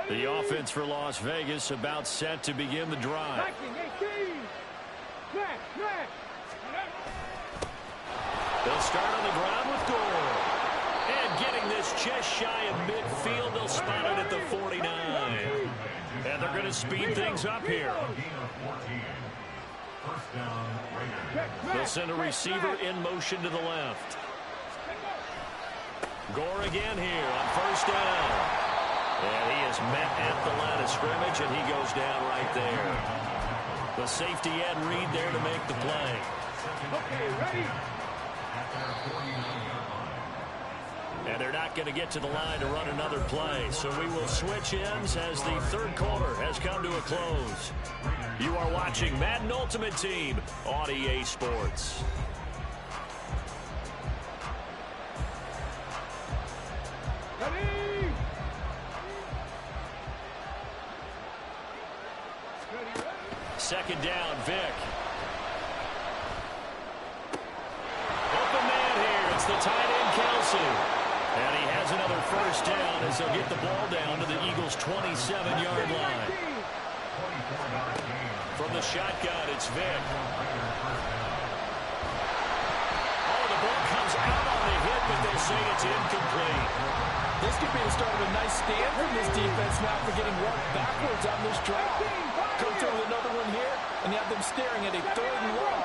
The offense for Las Vegas about set to begin the drive. They'll start on the ground with Gore. And getting this just shy of midfield, they'll spot it at the 49. And they're going to speed things up here. They'll send a receiver in motion to the left. Gore again here on 1st down. And he is met at the line of scrimmage, and he goes down right there. The safety Ed Reed there to make the play. Okay, ready? And they're not going to get to the line to run another play. So we will switch ends as the 3rd quarter has come to a close. You are watching Madden Ultimate Team on EA Sports. Ready? 2nd down, Vic. Open man here. It's the tight end, Kelsey. And he has another first down as he'll get the ball down to the Eagles' 27-yard line. From the shotgun, it's Vic. Oh, the ball comes out on the hit, but they'll say it's incomplete. This could be the start of a nice stand from this defense now for getting worked backwards on this drive. Come through with another one here, and you have them staring at a 3rd and long,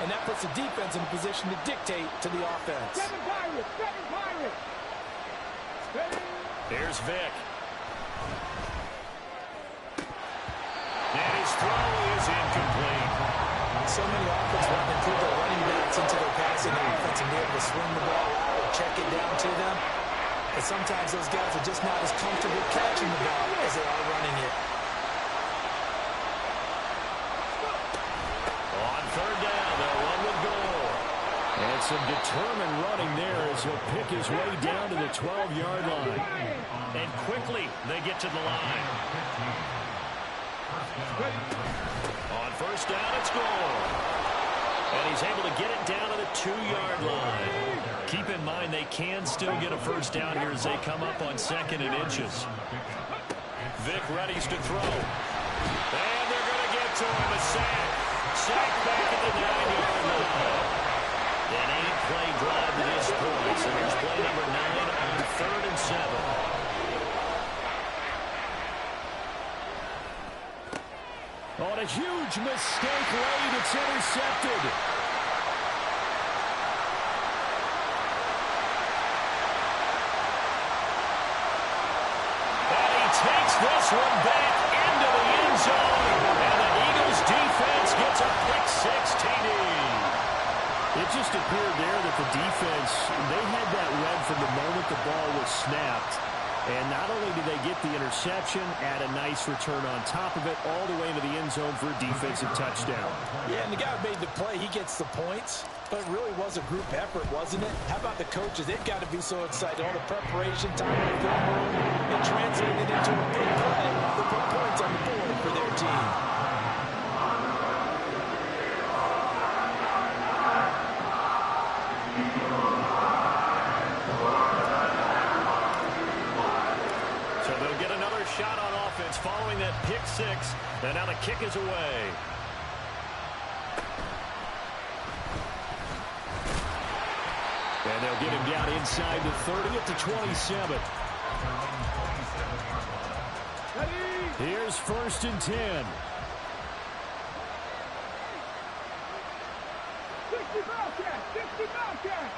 and that puts the defense in a position to dictate to the offense. 7 Pirates, 7 Pirates. Ready? Here's Vic. And his throw is incomplete. So many offenses want to improve their running backs into their passing offense and be able to swing the ball out or check it down to them. But sometimes those guys are just not as comfortable catching the ball as they are running it. On 3rd down, they'll run with Gore. And some determined running there as he'll pick his way down to the 12-yard line. And quickly, they get to the line. On 1st down, it's Gore. And he's able to get it down to the 2-yard line. Keep in mind they can still get a first down here as they come up on 2nd and inches. Vic readies to throw. And they're going to get to him, a sack. Sacked back at the 9-yard line. An 8-play drive to this point. So here's play number 9 on 3rd and 7. On a huge mistake late, it's intercepted. And he takes this one back into the end zone. And the Eagles defense gets a quick 6 TD. It just appeared there that the defense, they had that read from the moment the ball was snapped. And not only did they get the interception, add a nice return on top of it, all the way into the end zone for a defensive touchdown. Yeah, and the guy who made the play, he gets the points. But it really was a group effort, wasn't it? How about the coaches? They've got to be so excited. All the preparation time in the film room, and translated into a big play to put points on the board for their team. So they'll get another shot on offense following that pick 6. And now the kick is away. And they'll get him down inside the 30 at the 27. Here's 1st and 10. 60 Bobcat! 60 Bobcat!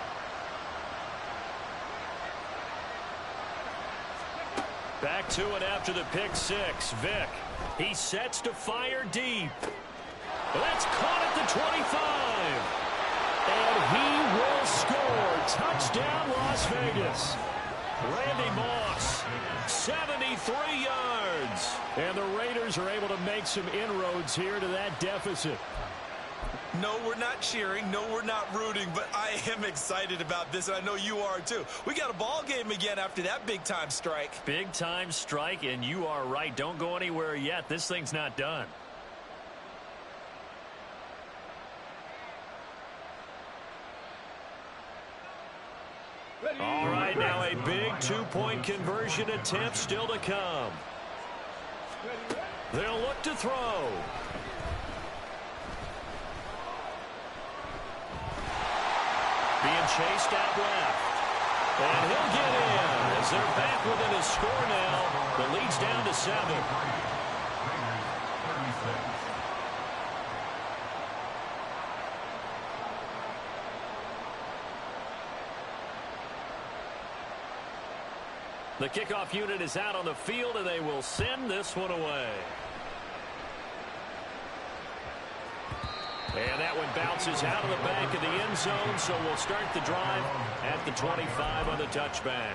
Back to it after the pick 6. Vick. He sets to fire deep. That's caught at the 25. And he will score. Touchdown, Las Vegas. Randy Moss, 73 yards. And the Raiders are able to make some inroads here to that deficit. No, we're not cheering. No, we're not rooting. But I am excited about this, and I know you are too. We got a ball game again after that big-time strike. Big-time strike, and you are right. Don't go anywhere yet. This thing's not done. All right, now a big two-point conversion attempt still to come. They'll look to throw. Being chased out left. And he'll get in as they're back within a score now. The lead's down to 7. The kickoff unit is out on the field, and they will send this one away. And that one bounces out of the back of the end zone, so we'll start the drive at the 25 on the touchback.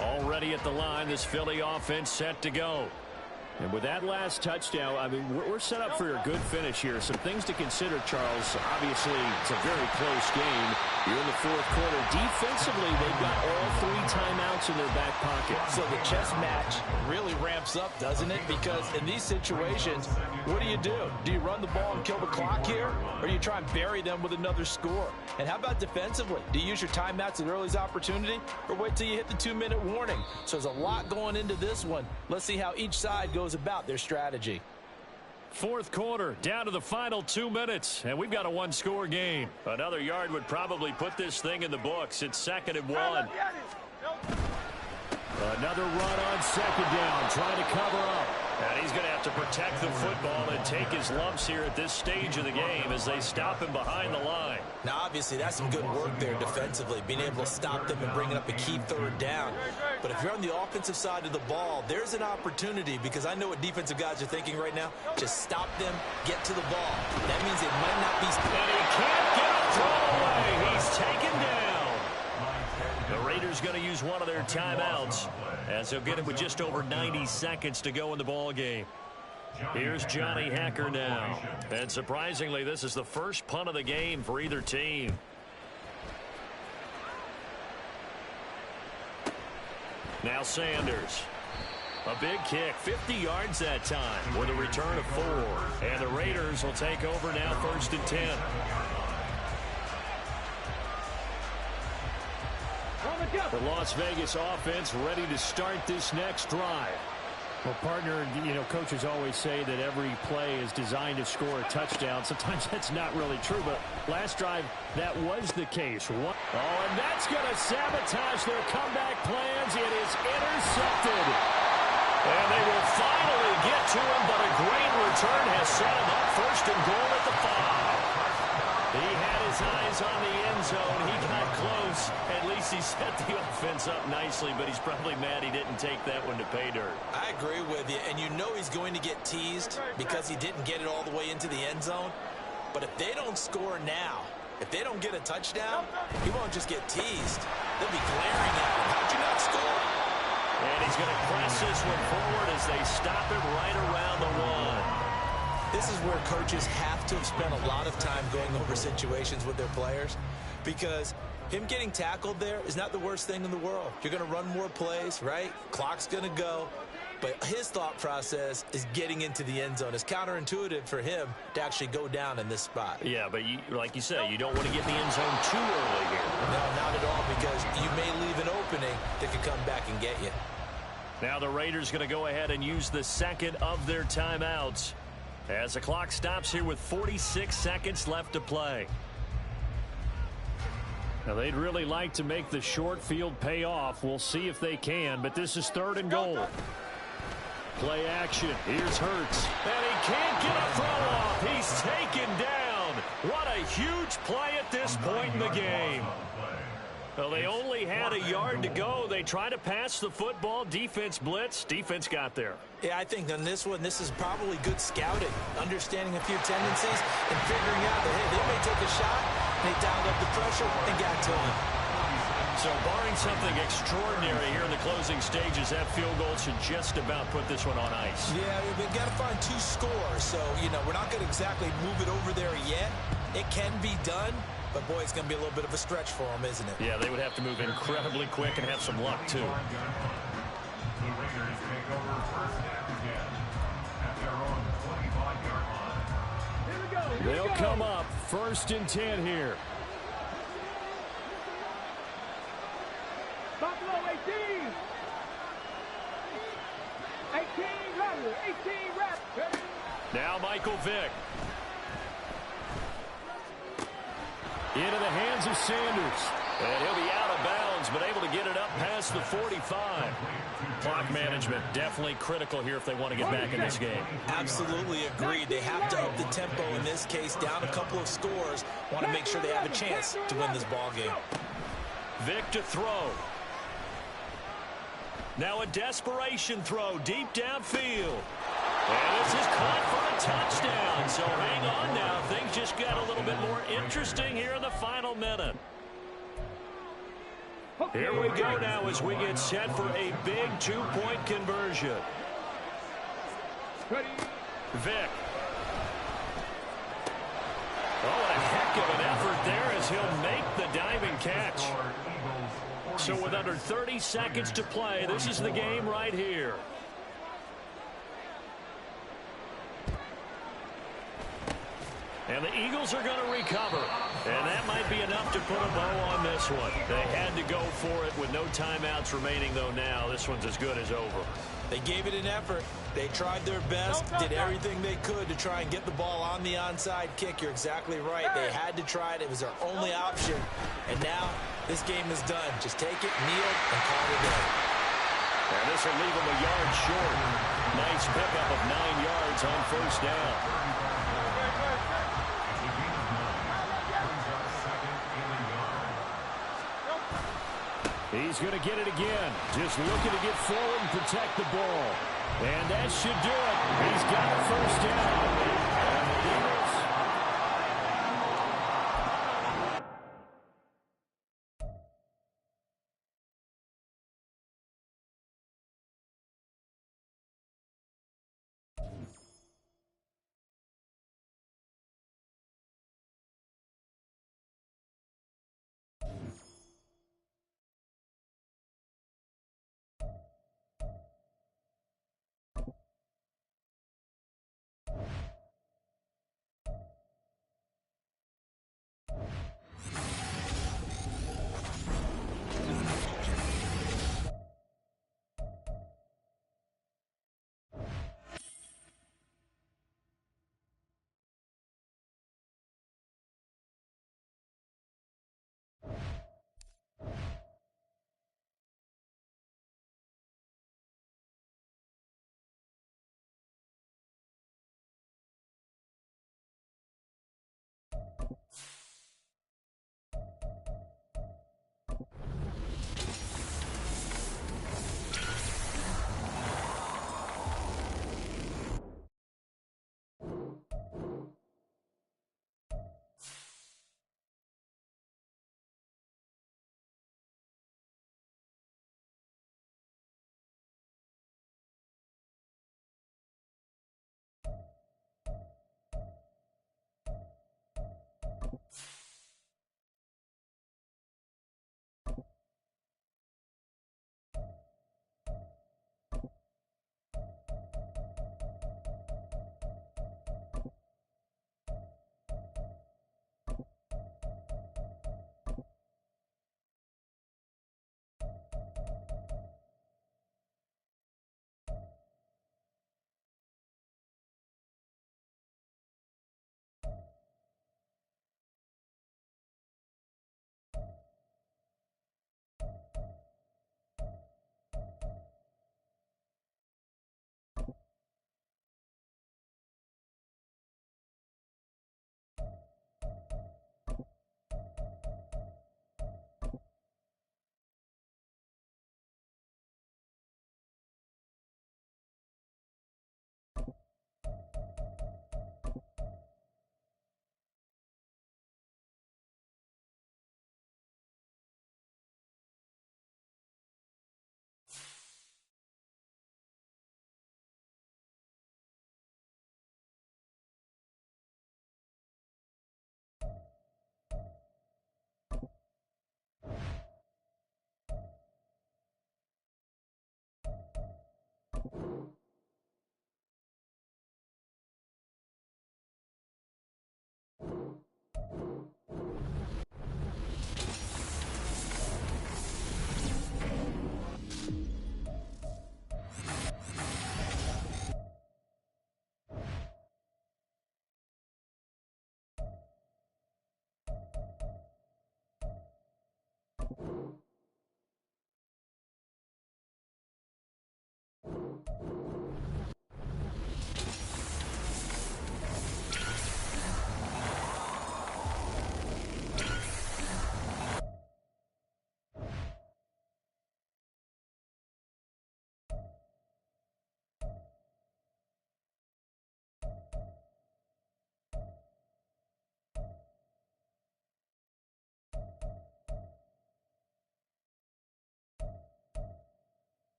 Already at the line, this Philly offense set to go. And with that last touchdown, I mean, we're set up for a good finish here. Some things to consider, Charles. Obviously, it's a very close game. You're in the 4th quarter. Defensively, they've got all 3 timeouts in their back pocket. So the chess match really ramps up, doesn't it? Because in these situations, what do? Do you run the ball and kill the clock here? Or do you try and bury them with another score? And how about defensively? Do you use your timeouts at earliest opportunity? Or wait till you hit the 2-minute warning? So there's a lot going into this one. Let's see how each side goes about their strategy. 4th quarter, down to the final 2 minutes, and we've got a 1-score game. Another yard would probably put this thing in the books. It's 2nd and 1. Another run on 2nd down, trying to cover up. And he's going to have to protect the football and take his lumps here at this stage of the game as they stop him behind the line. Now, obviously, that's some good work there defensively, being able to stop them and bringing up a key 3rd down. But if you're on the offensive side of the ball, there's an opportunity, because I know what defensive guys are thinking right now. Just stop them, get to the ball. That means it might not be... And he can't get a throw away. He's taken down. The Raiders going to use one of their timeouts as they'll get it with just over 90 seconds to go in the ball game. Here's Johnny Hacker now. And surprisingly, this is the first punt of the game for either team. Now Sanders. A big kick, 50 yards that time with a return of 4. And the Raiders will take over now 1st and 10. The Las Vegas offense ready to start this next drive. Well, partner, coaches always say that every play is designed to score a touchdown. Sometimes that's not really true, but last drive, that was the case. And that's going to sabotage their comeback plans. It is intercepted. And they will finally get to him, but a great return has set him up first and goal at the 5. He had his eyes on the end zone. He got close. At least he set the offense up nicely, but he's probably mad he didn't take that one to pay dirt. I agree with you, and you know he's going to get teased because he didn't get it all the way into the end zone. But if they don't score now, if they don't get a touchdown, he won't just get teased. They'll be glaring at him. How'd you not score? And he's going to press this one forward as they stop it right around the 1. This is where coaches have to have spent a lot of time going over situations with their players, because him getting tackled there is not the worst thing in the world. You're going to run more plays, right? Clock's going to go. But his thought process is getting into the end zone. It's counterintuitive for him to actually go down in this spot. Yeah, but like you say, you don't want to get in the end zone too early here. No, not at all, because you may leave an opening that could come back and get you. Now the Raiders going to go ahead and use the second of their timeouts as the clock stops here with 46 seconds left to play. Now they'd really like to make the short field pay off. We'll see if they can, but this is 3rd and goal. Play action. Here's Hurts. And he can't get a throw off. He's taken down. What a huge play at this point in the game. Well, they only had a yard to go. They tried to pass the football. Defense blitz. Defense got there. Yeah, I think on this one, this is probably good scouting, understanding a few tendencies, and figuring out that, hey, they may take a shot. They dialed up the pressure and got to him. So barring something extraordinary here in the closing stages, that field goal should just about put this one on ice. Yeah, we've got to find 2 scores. So, we're not going to exactly move it over there yet. It can be done. But, boy, it's going to be a little bit of a stretch for them, isn't it? Yeah, they would have to move incredibly quick and have some luck, too. The Raiders take over first down again at their own 25-yard line. Here we go. They'll come up 1st and 10 here. Buffalo 18. 18 runner. 18 rep. Now Michael Vick. Into the hands of Sanders. And he'll be out of bounds, but able to get it up past the 45. Clock management definitely critical here if they want to get back in this game. Absolutely agreed. They have to up the tempo in this case, down a couple of scores. Want to make sure they have a chance to win this ball game. Vick to throw. Now a desperation throw deep downfield. And this is caught for a touchdown. So hang on now. Things just got a little bit more interesting here in the final minute. Here we go now as we get set for a big 2-point conversion. Vick. Oh, and a heck of an effort there as he'll make the diving catch. So with under 30 seconds to play, this is the game right here. And the Eagles are going to recover. And that might be enough to put a bow on this one. They had to go for it with no timeouts remaining, though, now. This one's as good as over. They gave it an effort. They tried their best, did everything they could to try and get the ball on the onside kick. You're exactly right. They had to try it. It was their only option. And now this game is done. Just take it, kneel, and call it a day. And this will leave them a yard short. Nice pickup of 9 yards on first down. He's going to get it again. Just looking to get forward and protect the ball. And that should do it. He's got a first down. And the Eagles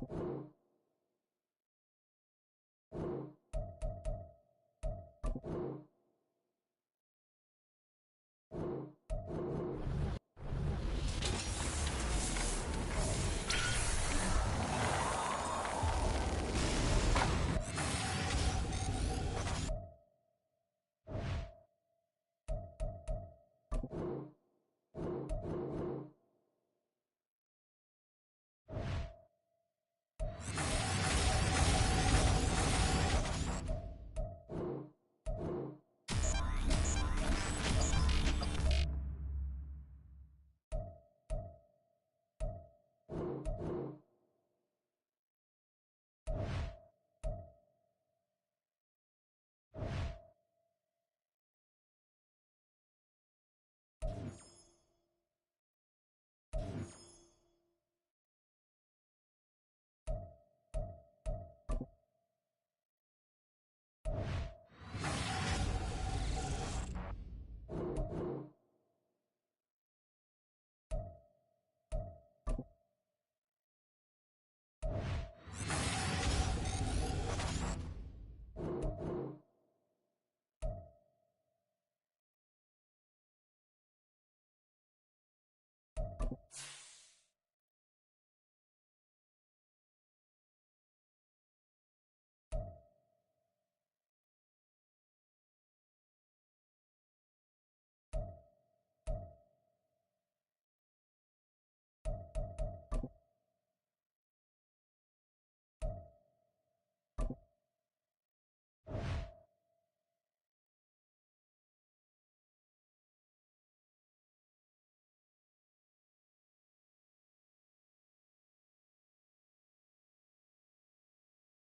Bye.